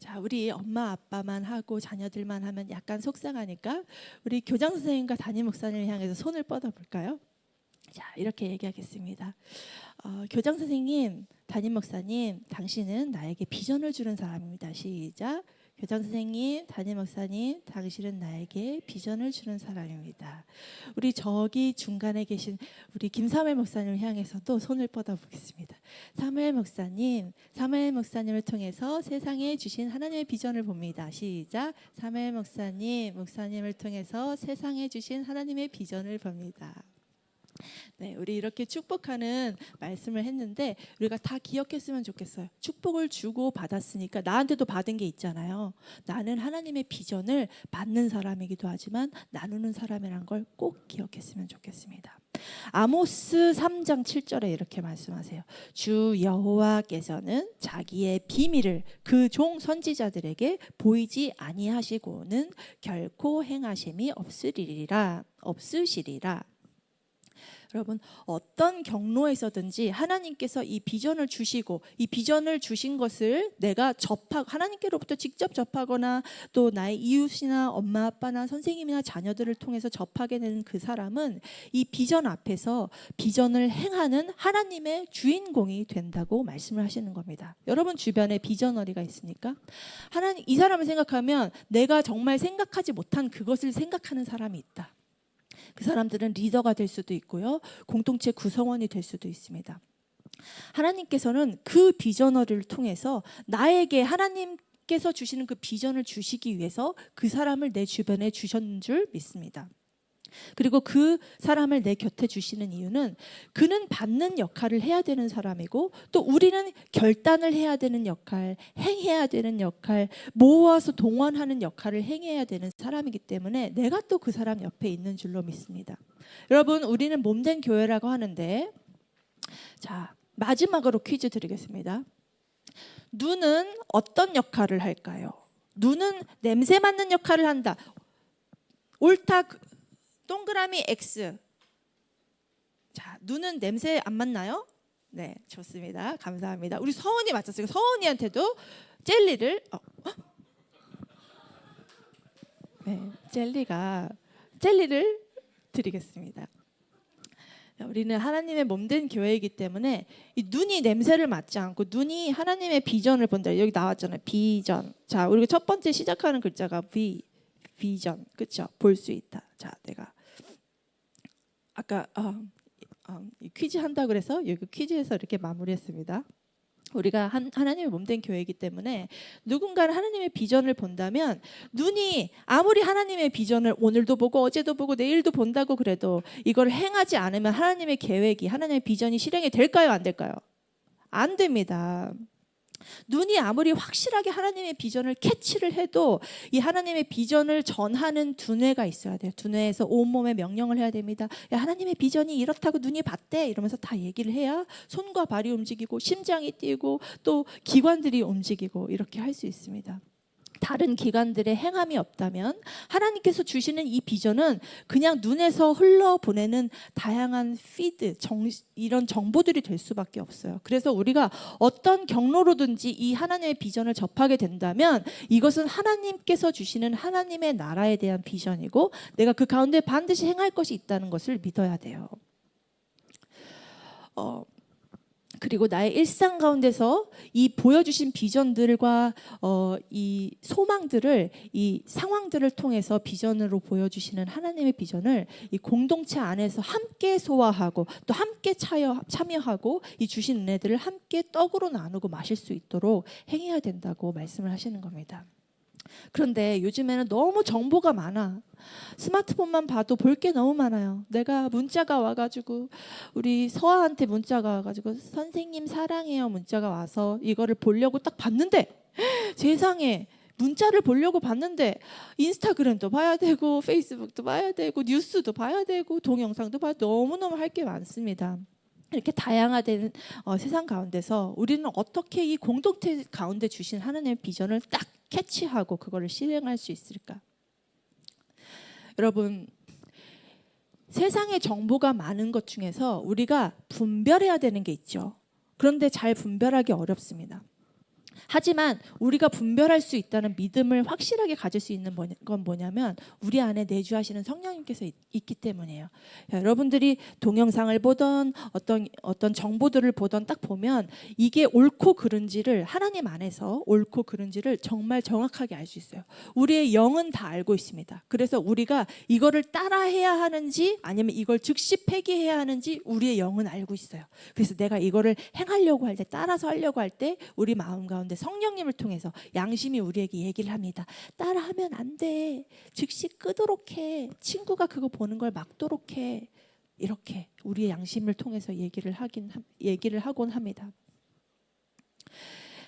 자, 우리 엄마 아빠만 하고 자녀들만 하면 약간 속상하니까 우리 교장 선생님과 담임 목사님을 향해서 손을 뻗어 볼까요? 자, 이렇게 얘기하겠습니다. 교장 선생님, 담임 목사님, 당신은 나에게 비전을 주는 사람입니다. 시작. 교장 선생님, 담임 목사님, 당신은 나에게 비전을 주는 사람입니다. 우리 저기 중간에 계신 우리 김사무엘 목사님을 향해서도 손을 뻗어 보겠습니다. 사무엘 목사님을 통해서 세상에 주신 하나님의 비전을 봅니다. 시작. 사무엘 목사님을 통해서 세상에 주신 하나님의 비전을 봅니다. 네, 우리 이렇게 축복하는 말씀을 했는데 우리가 다 기억했으면 좋겠어요. 축복을 주고 받았으니까 나한테도 받은 게 있잖아요. 나는 하나님의 비전을 받는 사람이기도 하지만 나누는 사람이란 걸 꼭 기억했으면 좋겠습니다. 아모스 3장 7절에 이렇게 말씀하세요. 주 여호와께서는 자기의 비밀을 그 종 선지자들에게 보이지 아니하시고는 결코 행하심이 없으시리라. 여러분, 어떤 경로에서든지 하나님께서 이 비전을 주시고 이 비전을 주신 것을 내가 하나님께로부터 직접 접하거나 또 나의 이웃이나 엄마 아빠나 선생님이나 자녀들을 통해서 접하게 되는 그 사람은 이 비전 앞에서 비전을 행하는 하나님의 주인공이 된다고 말씀을 하시는 겁니다. 여러분 주변에 비전어리가 있습니까? 이 사람을 생각하면 내가 정말 생각하지 못한 그것을 생각하는 사람이 있다. 그 사람들은 리더가 될 수도 있고요. 공동체 구성원이 될 수도 있습니다. 하나님께서는 그 비전어리를 통해서 나에게 하나님께서 주시는 그 비전을 주시기 위해서 그 사람을 내 주변에 주신 줄 믿습니다. 그리고 그 사람을 내 곁에 주시는 이유는 그는 받는 역할을 해야 되는 사람이고 또 우리는 결단을 해야 되는 역할, 행해야 되는 역할, 모아서 동원하는 역할을 행해야 되는 사람이기 때문에 내가 또 그 사람 옆에 있는 줄로 믿습니다. 여러분, 우리는 몸된 교회라고 하는데, 자, 마지막으로 퀴즈 드리겠습니다. 눈은 어떤 역할을 할까요? 눈은 냄새 맡는 역할을 한다. 옳다. 동그라미 X. 자, 눈은 냄새 안 맡나요? 네, 좋습니다. 감사합니다. 우리 서은이 맞췄어요. 서은이한테도 젤리를 네, 젤리를 드리겠습니다. 우리는 하나님의 몸된 교회이기 때문에 이 눈이 냄새를 맡지 않고 눈이 하나님의 비전을 본다. 여기 나왔잖아요. 비전. 자, 우리가 첫 번째 시작하는 글자가 비전. 그렇죠? 볼 수 있다. 자, 내가 아까 퀴즈 한다 그래서 여기 퀴즈에서 이렇게 마무리했습니다. 우리가 하나님의 몸된 교회이기 때문에 누군가는 하나님의 비전을 본다면 눈이 아무리 하나님의 비전을 오늘도 보고 어제도 보고 내일도 본다고 그래도 이걸 행하지 않으면 하나님의 계획이, 하나님의 비전이 실행이 될까요? 안 될까요? 안 됩니다. 눈이 아무리 확실하게 하나님의 비전을 캐치를 해도 이 하나님의 비전을 전하는 두뇌가 있어야 돼요. 두뇌에서 온몸에 명령을 해야 됩니다. 야, 하나님의 비전이 이렇다고 눈이 봤대 이러면서 다 얘기를 해야 손과 발이 움직이고 심장이 뛰고 또 기관들이 움직이고 이렇게 할 수 있습니다. 다른 기관들의 행함이 없다면 하나님께서 주시는 이 비전은 그냥 눈에서 흘러보내는 다양한 피드, 이런 정보들이 될 수밖에 없어요. 그래서 우리가 어떤 경로로든지 이 하나님의 비전을 접하게 된다면 이것은 하나님께서 주시는 하나님의 나라에 대한 비전이고 내가 그 가운데 반드시 행할 것이 있다는 것을 믿어야 돼요. 그리고 나의 일상 가운데서 이 보여주신 비전들과 이 소망들을, 이 상황들을 통해서 비전으로 보여주시는 하나님의 비전을 이 공동체 안에서 함께 소화하고 또 함께 참여하고 이 주신 은혜들을 함께 떡으로 나누고 마실 수 있도록 행해야 된다고 말씀을 하시는 겁니다. 그런데 요즘에는 너무 정보가 많아. 스마트폰만 봐도 볼 게 너무 많아요. 내가 문자가 와가지고 우리 서아한테 문자가 와가지고 선생님 사랑해요 문자가 와서 이거를 보려고 딱 봤는데 세상에 문자를 보려고 봤는데 인스타그램도 봐야 되고 페이스북도 봐야 되고 뉴스도 봐야 되고 동영상도 봐야 너무너무 할 게 많습니다. 이렇게 다양화된 세상 가운데서 우리는 어떻게 이 공동체 가운데 주신 하나님의 비전을 딱 캐치하고 그거를 실행할 수 있을까? 여러분, 세상에 정보가 많은 것 중에서 우리가 분별해야 되는 게 있죠. 그런데 잘 분별하기 어렵습니다. 하지만 우리가 분별할 수 있다는 믿음을 확실하게 가질 수 있는 건 뭐냐면 우리 안에 내주하시는 성령님께서 있기 때문이에요. 여러분들이 동영상을 보던 어떤 정보들을 보던 딱 보면 이게 옳고 그른지를 하나님 안에서 옳고 그른지를 정말 정확하게 알 수 있어요. 우리의 영은 다 알고 있습니다. 그래서 우리가 이거를 따라해야 하는지 아니면 이걸 즉시 폐기해야 하는지 우리의 영은 알고 있어요. 그래서 내가 이거를 행하려고 할 때, 따라서 하려고 할 때 우리 마음 가운데 성령님을 통해서 양심이 우리에게 얘기를 합니다. 따라하면 안 돼. 즉시 끄도록 해. 친구가 그거 보는 걸 막도록 해. 이렇게 우리의 양심을 통해서 얘기를 하곤 합니다.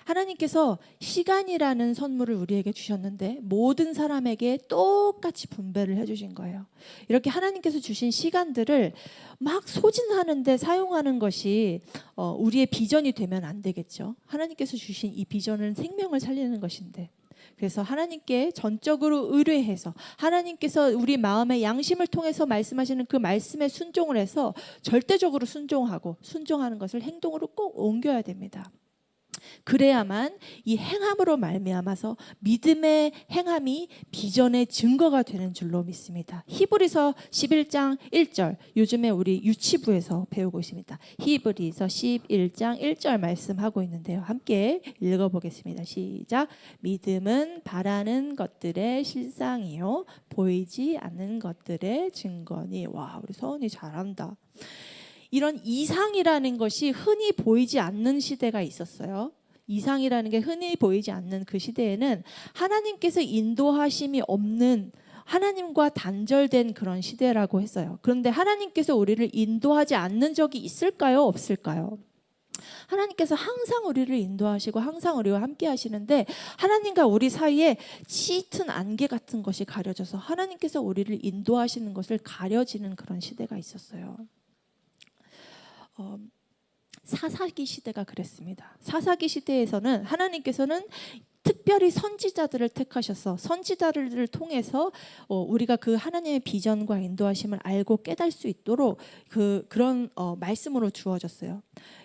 하나님께서 시간이라는 선물을 우리에게 주셨는데 모든 사람에게 똑같이 분배를 해주신 거예요. 이렇게 하나님께서 주신 시간들을 막 소진하는데 사용하는 것이 우리의 비전이 되면 안 되겠죠. 하나님께서 주신 이 비전은 생명을 살리는 것인데, 그래서 하나님께 전적으로 의뢰해서 하나님께서 우리 마음의 양심을 통해서 말씀하시는 그 말씀에 순종을 해서 절대적으로 순종하는 것을 행동으로 꼭 옮겨야 됩니다. 그래야만 이 행함으로 말미암아서 믿음의 행함이 비전의 증거가 되는 줄로 믿습니다. 히브리서 11장 1절, 요즘에 우리 유치부에서 배우고 있습니다. 히브리서 11장 1절 말씀하고 있는데요. 함께 읽어보겠습니다. 시작. 믿음은 바라는 것들의 실상이요 보이지 않는 것들의 증거니. 와, 우리 서은이 잘한다. 이런 이상이라는 것이 흔히 보이지 않는 시대가 있었어요. 이상이라는 게 흔히 보이지 않는 그 시대에는 하나님께서 인도하심이 없는, 하나님과 단절된 그런 시대라고 했어요. 그런데 하나님께서 우리를 인도하지 않는 적이 있을까요? 없을까요? 하나님께서 항상 우리를 인도하시고 항상 우리와 함께 하시는데, 하나님과 우리 사이에 짙은 안개 같은 것이 가려져서 하나님께서 우리를 인도하시는 것을 가려지는 그런 시대가 있었어요. 사사기 시대가 그랬습니다. 사사기 시대에서는 하나님께서는 특별히 선지자들을 택하셔서 선지자들을 통해서 우리가 그 하나님의 비전과 인도하심을 알고 깨달을 수 있도록 그런 말씀으로 주어졌어요.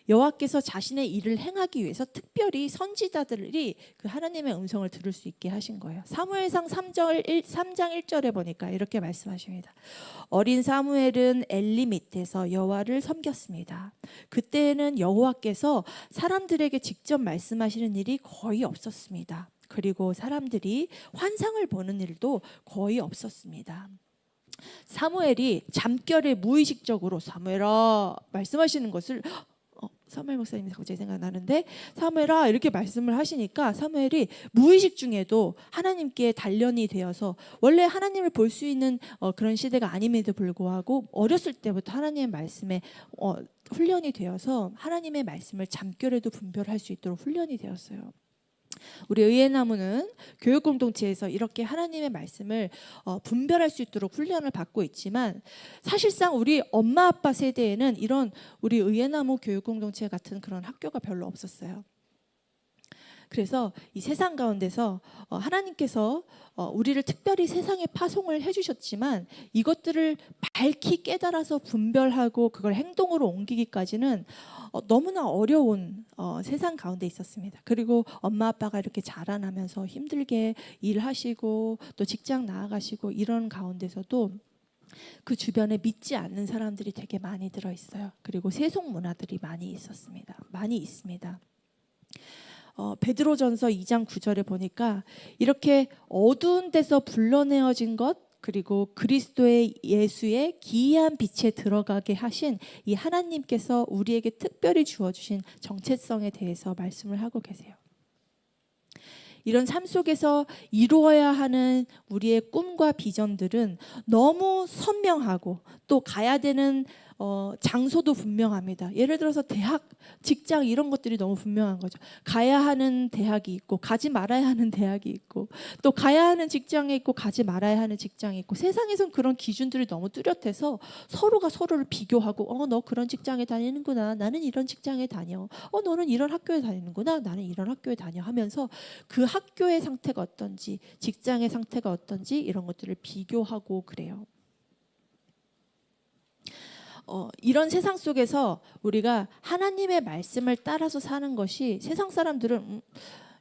여호와께서 자신의 일을 행하기 위해서 특별히 선지자들이 그 하나님의 음성을 들을 수 있게 하신 거예요. 사무엘상 3장 1절에 보니까 이렇게 말씀하십니다. 어린 사무엘은 엘리 밑에서 여호와를 섬겼습니다. 그때에는 여호와께서 사람들에게 직접 말씀하시는 일이 거의 없었습니다. 그리고 사람들이 환상을 보는 일도 거의 없었습니다. 사무엘이 잠결에 무의식적으로 사무엘아 말씀하시는 것을 사무엘 목사님이 갑자기 생각나는데, 사무엘아 이렇게 말씀을 하시니까 사무엘이 무의식 중에도 하나님께 단련이 되어서, 원래 하나님을 볼 수 있는 그런 시대가 아님에도 불구하고 어렸을 때부터 하나님의 말씀에 훈련이 되어서 하나님의 말씀을 잠결에도 분별할 수 있도록 훈련이 되었어요. 우리 의예나무는 교육공동체에서 이렇게 하나님의 말씀을 분별할 수 있도록 훈련을 받고 있지만, 사실상 우리 엄마 아빠 세대에는 이런 우리 의예나무 교육공동체 같은 그런 학교가 별로 없었어요. 그래서 이 세상 가운데서 하나님께서 우리를 특별히 세상에 파송을 해주셨지만 이것들을 밝히 깨달아서 분별하고 그걸 행동으로 옮기기까지는 너무나 어려운 세상 가운데 있었습니다. 그리고 엄마 아빠가 이렇게 자라나면서 힘들게 일하시고 또 직장 나아가시고 이런 가운데서도 그 주변에 믿지 않는 사람들이 되게 많이 들어 있어요. 그리고 세속 문화들이 많이 있습니다. 베드로전서 2장 9절에 보니까 이렇게 어두운 데서 불러내어진 것, 그리고 그리스도의 예수의 기이한 빛에 들어가게 하신 이 하나님께서 우리에게 특별히 주어주신 정체성에 대해서 말씀을 하고 계세요. 이런 삶 속에서 이루어야 하는 우리의 꿈과 비전들은 너무 선명하고 또 가야 되는 장소도 분명합니다. 예를 들어서 대학, 직장 이런 것들이 너무 분명한 거죠. 가야 하는 대학이 있고 가지 말아야 하는 대학이 있고 또 가야 하는 직장에 있고 가지 말아야 하는 직장이 있고, 세상에선 그런 기준들이 너무 뚜렷해서 서로가 서로를 비교하고 너 그런 직장에 다니는구나, 나는 이런 직장에 다녀, 너는 이런 학교에 다니는구나, 나는 이런 학교에 다녀 하면서 그 학교의 상태가 어떤지 직장의 상태가 어떤지 이런 것들을 비교하고 그래요. 이런 세상 속에서 우리가 하나님의 말씀을 따라서 사는 것이, 세상 사람들은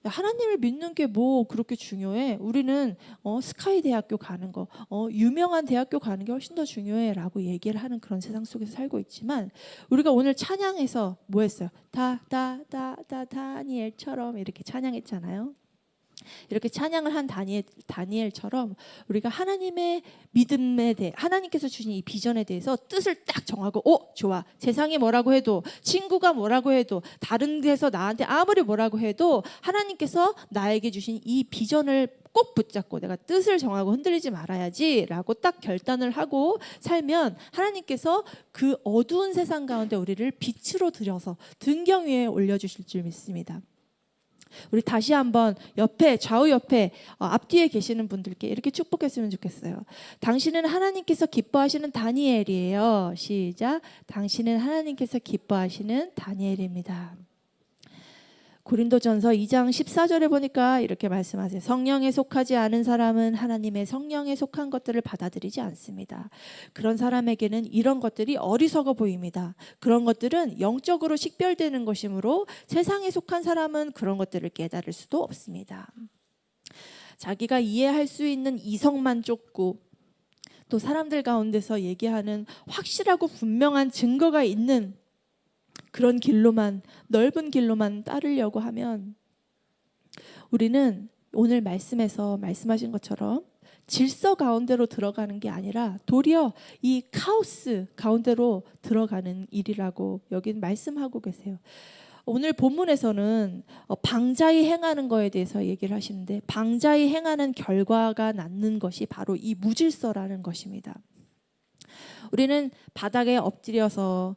야, 하나님을 믿는 게 뭐 그렇게 중요해? 우리는 스카이 대학교 가는 거, 유명한 대학교 가는 게 훨씬 더 중요해라고 얘기를 하는 그런 세상 속에서 살고 있지만, 우리가 오늘 찬양에서 뭐 했어요? 다니엘처럼 이렇게 찬양했잖아요. 이렇게 찬양을 한 다니엘처럼 우리가 하나님의 믿음에 대해, 하나님께서 주신 이 비전에 대해서 뜻을 딱 정하고, 좋아, 세상이 뭐라고 해도, 친구가 뭐라고 해도, 다른 데서 나한테 아무리 뭐라고 해도 하나님께서 나에게 주신 이 비전을 꼭 붙잡고 내가 뜻을 정하고 흔들리지 말아야지 라고 딱 결단을 하고 살면, 하나님께서 그 어두운 세상 가운데 우리를 빛으로 들여서 등경 위에 올려주실 줄 믿습니다. 우리 다시 한번 옆에, 좌우 옆에, 앞뒤에 계시는 분들께 이렇게 축복했으면 좋겠어요. 당신은 하나님께서 기뻐하시는 다니엘이에요. 시작. 당신은 하나님께서 기뻐하시는 다니엘입니다. 고린도전서 2장 14절에 보니까 이렇게 말씀하세요. 성령에 속하지 않은 사람은 하나님의 성령에 속한 것들을 받아들이지 않습니다. 그런 사람에게는 이런 것들이 어리석어 보입니다. 그런 것들은 영적으로 식별되는 것이므로 세상에 속한 사람은 그런 것들을 깨달을 수도 없습니다. 자기가 이해할 수 있는 이성만 쫓고, 또 사람들 가운데서 얘기하는 확실하고 분명한 증거가 있는 그런 길로만, 넓은 길로만 따르려고 하면, 우리는 오늘 말씀에서 말씀하신 것처럼 질서 가운데로 들어가는 게 아니라 도리어 이 카오스 가운데로 들어가는 일이라고 여기 말씀하고 계세요. 오늘 본문에서는 방자히 행하는 거에 대해서 얘기를 하시는데, 방자히 행하는 결과가 낳는 것이 바로 이 무질서라는 것입니다. 우리는 바닥에 엎드려서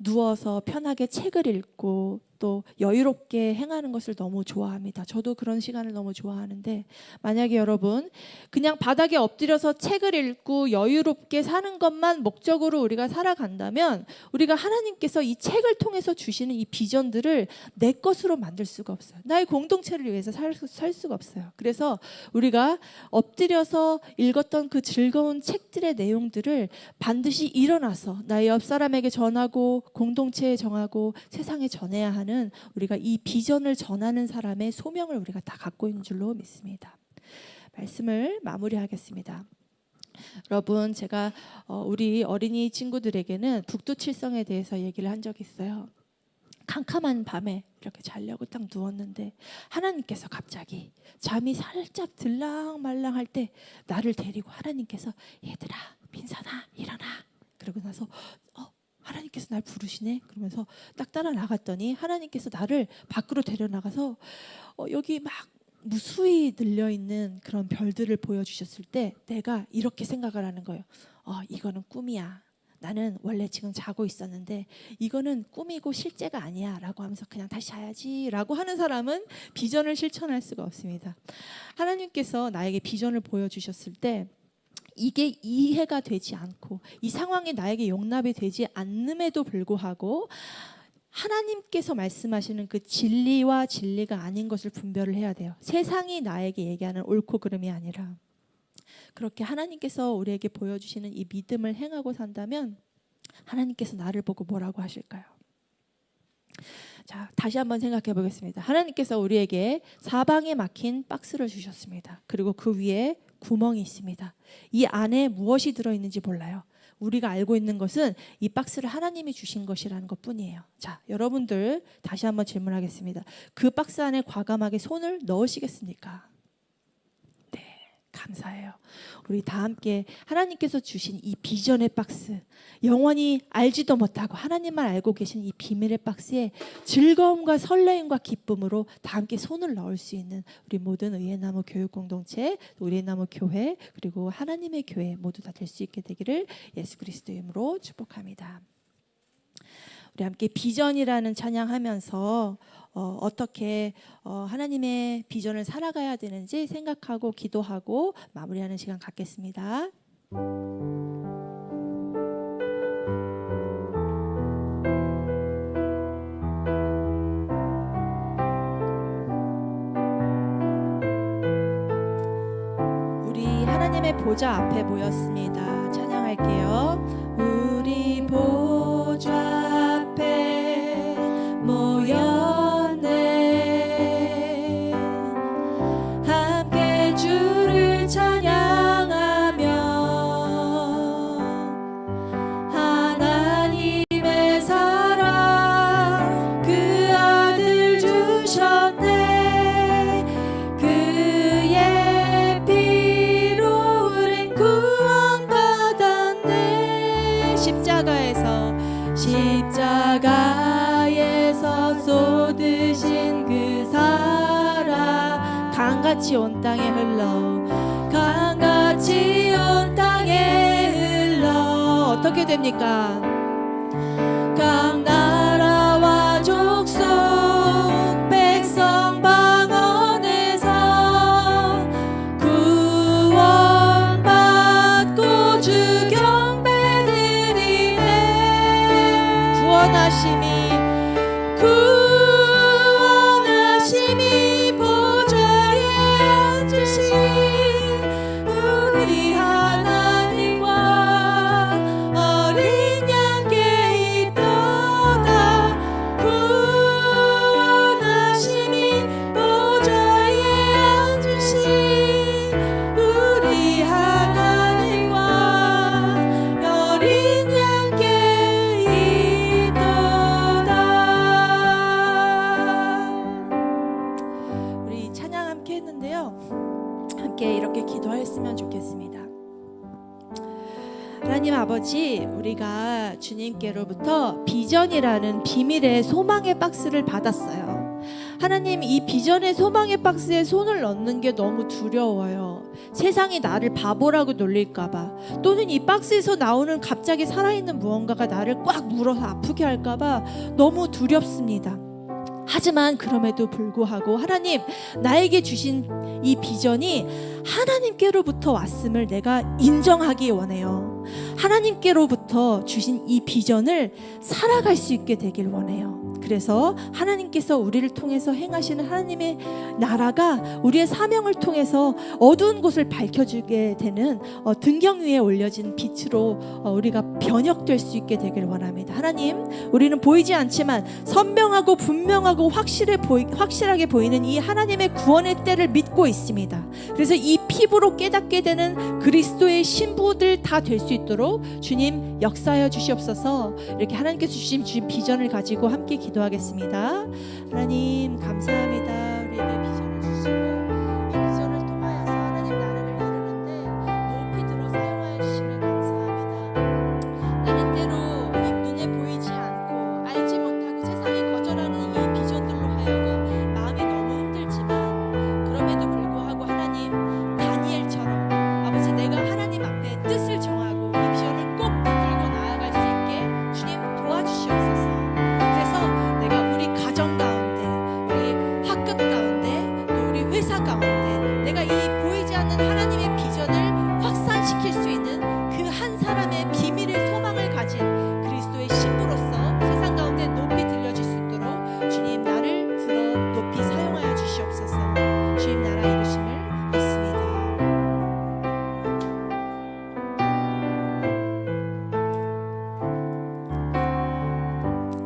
누워서 편하게 책을 읽고 또 여유롭게 행하는 것을 너무 좋아합니다. 저도 그런 시간을 너무 좋아하는데, 만약에 여러분 그냥 바닥에 엎드려서 책을 읽고 여유롭게 사는 것만 목적으로 우리가 살아간다면, 우리가 하나님께서 이 책을 통해서 주시는 이 비전들을 내 것으로 만들 수가 없어요. 나의 공동체를 위해서 살 수가 없어요. 그래서 우리가 엎드려서 읽었던 그 즐거운 책들의 내용들을 반드시 일어나서 나의 옆 사람에게 전하고, 공동체에 정하고, 세상에 전해야 하는, 우리가 이 비전을 전하는 사람의 소명을 우리가 다 갖고 있는 줄로 믿습니다. 말씀을 마무리하겠습니다. 여러분, 제가 우리 어린이 친구들에게는 북두칠성에 대해서 얘기를 한 적이 있어요. 캄캄한 밤에 이렇게 자려고 딱 누웠는데 하나님께서 갑자기 잠이 살짝 들랑말랑할 때 나를 데리고 하나님께서, 얘들아, 민선아, 일어나. 그러고 나서 하나님께서 날 부르시네. 그러면서 딱 따라 나갔더니 하나님께서 나를 밖으로 데려나가서 여기 막 무수히 들려있는 그런 별들을 보여주셨을 때 내가 이렇게 생각을 하는 거예요. 이거는 꿈이야. 나는 원래 지금 자고 있었는데 이거는 꿈이고 실제가 아니야 라고 하면서 그냥 다시 자야지 라고 하는 사람은 비전을 실천할 수가 없습니다. 하나님께서 나에게 비전을 보여주셨을 때 이게 이해가 되지 않고 이 상황이 나에게 용납이 되지 않음에도 불구하고 하나님께서 말씀하시는 그 진리와 진리가 아닌 것을 분별을 해야 돼요. 세상이 나에게 얘기하는 옳고 그름이 아니라, 그렇게 하나님께서 우리에게 보여주시는 이 믿음을 행하고 산다면 하나님께서 나를 보고 뭐라고 하실까요? 자, 다시 한번 생각해 보겠습니다. 하나님께서 우리에게 사방에 막힌 박스를 주셨습니다. 그리고 그 위에 구멍이 있습니다. 이 안에 무엇이 들어있는지 몰라요. 우리가 알고 있는 것은 이 박스를 하나님이 주신 것이라는 것뿐이에요. 자, 여러분들 다시 한번 질문하겠습니다. 그 박스 안에 과감하게 손을 넣으시겠습니까? 네, 감사해요. 우리 다 함께 하나님께서 주신 이 비전의 박스, 영원히 알지도 못하고 하나님만 알고 계신 이 비밀의 박스에 즐거움과 설레임과 기쁨으로 다 함께 손을 넣을 수 있는 우리 모든 의예나무 교육공동체, 의예나무 교회, 그리고 하나님의 교회 모두 다 될 수 있게 되기를 예수 그리스도의 이름으로 축복합니다. 우리 함께 비전이라는 찬양하면서 어떻게 하나님의 비전을 살아가야 되는지 생각하고 기도하고 마무리하는 시간 갖겠습니다. 우리 하나님의 보좌 앞에 모였습니다. 찬양할게요. 우리 보좌 앞에 모였네. 강같이 온 땅에 흘러 강같이 온 땅에 흘러 어떻게 됩니까? 각 나라와 족속 백성 방언에서 구원받고 주 경배드리네. 구원하심이 보좌에 앉으신 우리 하나님과 어린 양께 있도다. 구원하심이 보좌에 앉으신 우리 하나님과 어린 양께 있도다. 우리 찬양 함께 했는데요. 함께 이렇게 기도하였으면 좋겠습니다. 하나님 아버지, 우리가 주님께로부터 비전이라는 비밀의 소망의 박스를 받았어요. 하나님, 이 비전의 소망의 박스에 손을 넣는 게 너무 두려워요. 세상이 나를 바보라고 놀릴까봐, 또는 이 박스에서 나오는 갑자기 살아있는 무언가가 나를 꽉 물어서 아프게 할까봐 너무 두렵습니다. 하지만 그럼에도 불구하고 하나님, 나에게 주신 이 비전이 하나님께로부터 왔음을 내가 인정하기 원해요. 하나님께로부터 주신 이 비전을 살아갈 수 있게 되길 원해요. 그래서 하나님께서 우리를 통해서 행하시는 하나님의 나라가 우리의 사명을 통해서 어두운 곳을 밝혀주게 되는 등경 위에 올려진 빛으로 우리가 변혁될 수 있게 되길 원합니다. 하나님, 우리는 보이지 않지만 선명하고 분명하고 확실하게 보이는 이 하나님의 구원의 때를 믿고 있습니다. 그래서 이 피부로 깨닫게 되는 그리스도의 신부들 다 될 수 있도록 주님 역사하여 주시옵소서. 이렇게 하나님께서 주신 비전을 가지고 함께 기도하겠습니다. 하나님 감사합니다. 우리에게 비전을 주시고 이 비전을 통하여서 하나님 나라를 이루는데 높이 들어 사용하여 주심을 감사합니다. 나는 때로 이 눈에 보이지 않고 알지 못하고 세상이 거절하는 이 비전들로 하여금 마음이 너무 힘들지만, 그럼에도 불구하고 하나님, 다니엘처럼 아버지, 내가 하나님 앞에 뜻을 정하고 이 비전을 꼭 붙들고 나아갈 수 있게 주님 도와주시옵소서. 그래서 내가 우리 가정 가운데, 우리 학급 가운데, 또 우리 회사 가운데 내가 이 보이지 않는 하나님의 비전을 확산시킬 수 있는 그 한 사람의 비밀의 소망을 가진 그리스도의 신부로서 세상 가운데 높이 들려질 수 있도록 주님, 나를 들어 높이 사용하여 주시옵소서. 주님 나라 이루심을 믿습니다.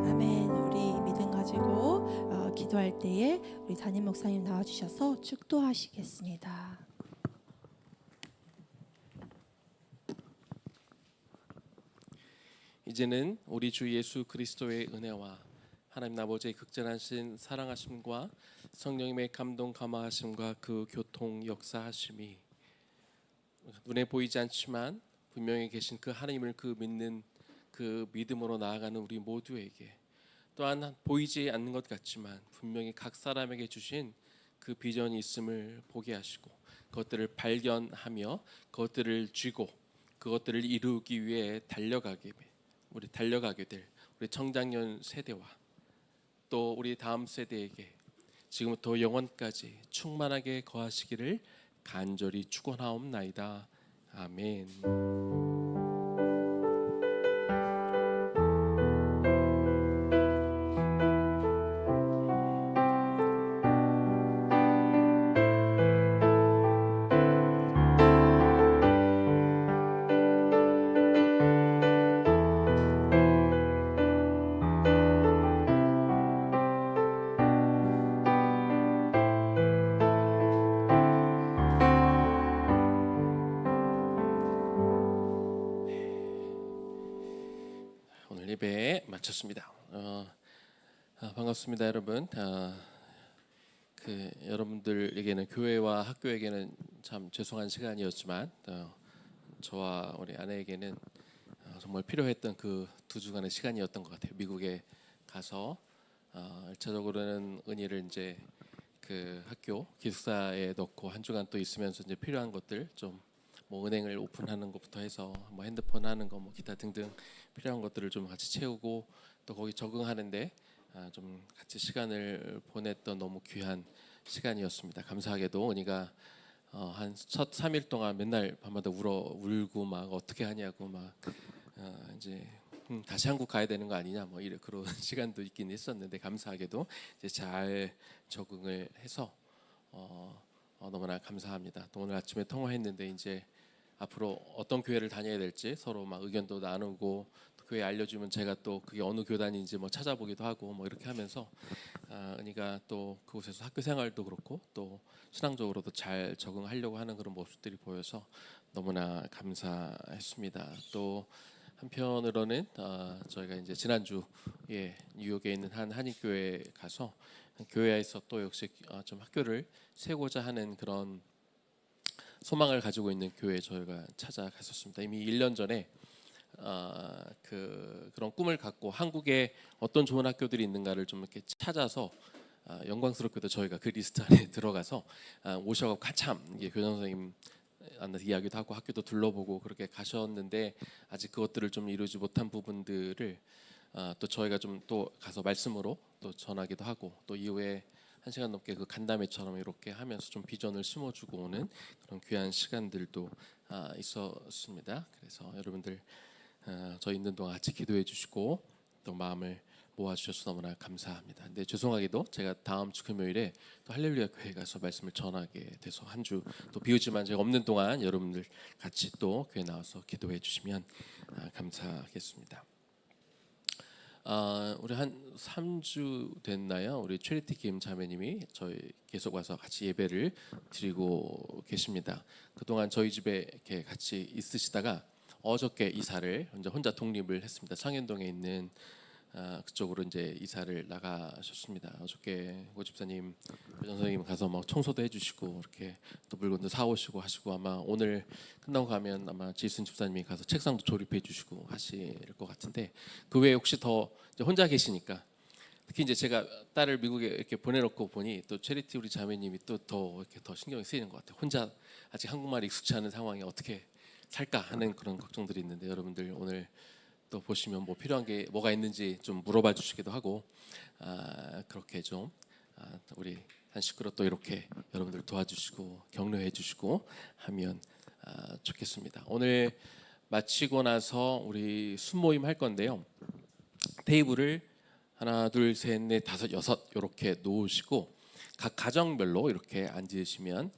아멘. 우리 믿음 가지고 기도할 때에 우리 담임 목사님 나와주셔서 축도하시겠습니다. 이제는 우리 주 예수 그리스도의 은혜와 하나님 아버지의 극진하신 사랑하심과 성령님의 감동 감화하심과 그 교통 역사하심이 눈에 보이지 않지만 분명히 계신 그 하나님을 믿는 그 믿음으로 나아가는 우리 모두에게, 또한 보이지 않는 것 같지만 분명히 각 사람에게 주신 그 비전이 있음을 보게 하시고 그것들을 발견하며 그것들을 쥐고 그것들을 이루기 위해 달려가게 될 우리 청장년 세대와 또 우리 다음 세대에게 지금부터 영원까지 충만하게 거하시기를 간절히 축원하옵나이다. 아멘. 예배 마쳤습니다. 반갑습니다, 여러분. 여러분들에게는, 교회와 학교에게는 참 죄송한 시간이었지만 저와 우리 아내에게는 정말 필요했던 그 2주간의 시간이었던 것 같아요. 미국에 가서 1차적으로는 은희를 이제 그 학교 기숙사에 넣고 한 주간 또 있으면서 이제 필요한 것들 좀 뭐 은행을 오픈하는 것부터 해서 뭐 핸드폰 하는 거 뭐 기타 등등 필요한 것들을 좀 같이 채우고 또 거기 적응하는데 좀 같이 시간을 보냈던 너무 귀한 시간이었습니다. 감사하게도 은희가 한 첫 3일 동안 맨날 밤마다 울고 막 어떻게 하냐고 막 이제 다시 한국 가야 되는 거 아니냐 뭐 이런 그런 시간도 있긴 했었는데 감사하게도 이제 잘 적응을 해서 너무나 감사합니다. 또 오늘 아침에 통화했는데 이제 앞으로 어떤 교회를 다녀야 될지 서로 막 의견도 나누고 또 교회 알려주면 제가 또 그게 어느 교단인지 뭐 찾아보기도 하고 뭐 이렇게 하면서 은희가 또 그곳에서 학교 생활도 그렇고 또 신앙적으로도 잘 적응하려고 하는 그런 모습들이 보여서 너무나 감사했습니다. 또 한편으로는 저희가 이제 지난주에 뉴욕에 있는 한 한인교회에 가서 교회에서 또 역시 좀 학교를 세우고자 하는 그런 소망을 가지고 있는 교회에 저희가 찾아갔었습니다. 이미 1년 전에 그런 꿈을 갖고 한국에 어떤 좋은 학교들이 있는가를 좀 이렇게 찾아서 영광스럽게도 저희가 그 리스트 안에 들어가서 오셔서 한참 이게 교장 선생님 만나서 이야기도 하고 학교도 둘러보고 그렇게 가셨는데 아직 그것들을 좀 이루지 못한 부분들을 또 저희가 좀 또 가서 말씀으로 또 전하기도 하고 또 이후에 1시간 넘게 그 간담회처럼 이렇게 하면서 좀 비전을 심어주고 오는 그런 귀한 시간들도 있었습니다. 그래서 여러분들 저 있는 동안 같이 기도해 주시고 또 마음을 모아주셔서 너무나 감사합니다. 근데 죄송하게도 제가 다음 주 금요일에 또 할렐루야 교회 가서 말씀을 전하게 돼서 한 주 또 비우지만 제가 없는 동안 여러분들 같이 또 교회 나와서 기도해 주시면 감사하겠습니다. 우리 한 3주 됐나요? 우리 최리티 김 자매님이 저희 계속 와서 같이 예배를 드리고 계십니다. 그동안 저희 집에 이렇게 같이 있으시다가 어저께 이사를 이제 혼자 독립을 했습니다. 상현동에 있는 그쪽으로 이제 이사를 나가셨습니다. 어저께 고 집사님, 교장 선생님 가서 막 청소도 해주시고 이렇게 또 물건도 사오시고 하시고 아마 오늘 끝나고 가면 아마 지순 집사님이 가서 책상도 조립해주시고 하실 것 같은데 그 외에 혹시 더 이제 혼자 계시니까 특히 이제 제가 딸을 미국에 이렇게 보내놓고 보니 또 체리티 우리 자매님이 또 더 이렇게 더 신경이 쓰이는 것 같아요. 혼자 아직 한국말이 익숙치 않은 상황에 어떻게 살까 하는 그런 걱정들이 있는데 여러분들 오늘 또 보시면 뭐 필요한 게 뭐가 있는지 좀 물어봐 주시기도 하고 그렇게 좀 우리 한 식구로 또 이렇게 여러분들 도와주시고 격려해 주시고 하면 좋겠습니다. 오늘 마치고 나서 우리 순모임 할 건데요. 테이블을 하나 둘 셋 넷 다섯 여섯 이렇게 놓으시고 각 가정별로 이렇게 앉으시면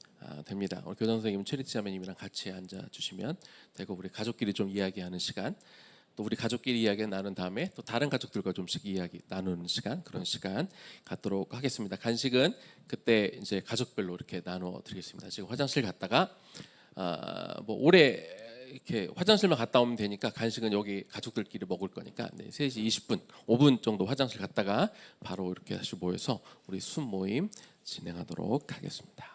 됩니다. 오늘 교장 선생님 최리티 자매님이랑 같이 앉아 주시면 되고 우리 가족끼리 좀 이야기하는 시간 또 우리 가족끼리 이야기 나눈 다음에 또 다른 가족들과 좀씩 이야기 나누는 시간 그런 시간 갖도록 하겠습니다. 간식은 그때 이제 가족별로 이렇게 나눠 드리겠습니다. 지금 화장실 갔다가 뭐 오래 이렇게 화장실만 갔다 오면 되니까 간식은 여기 가족들끼리 먹을 거니까 3시 20분, 5분 정도 화장실 갔다가 바로 이렇게 다시 모여서 우리 순 모임 진행하도록 하겠습니다.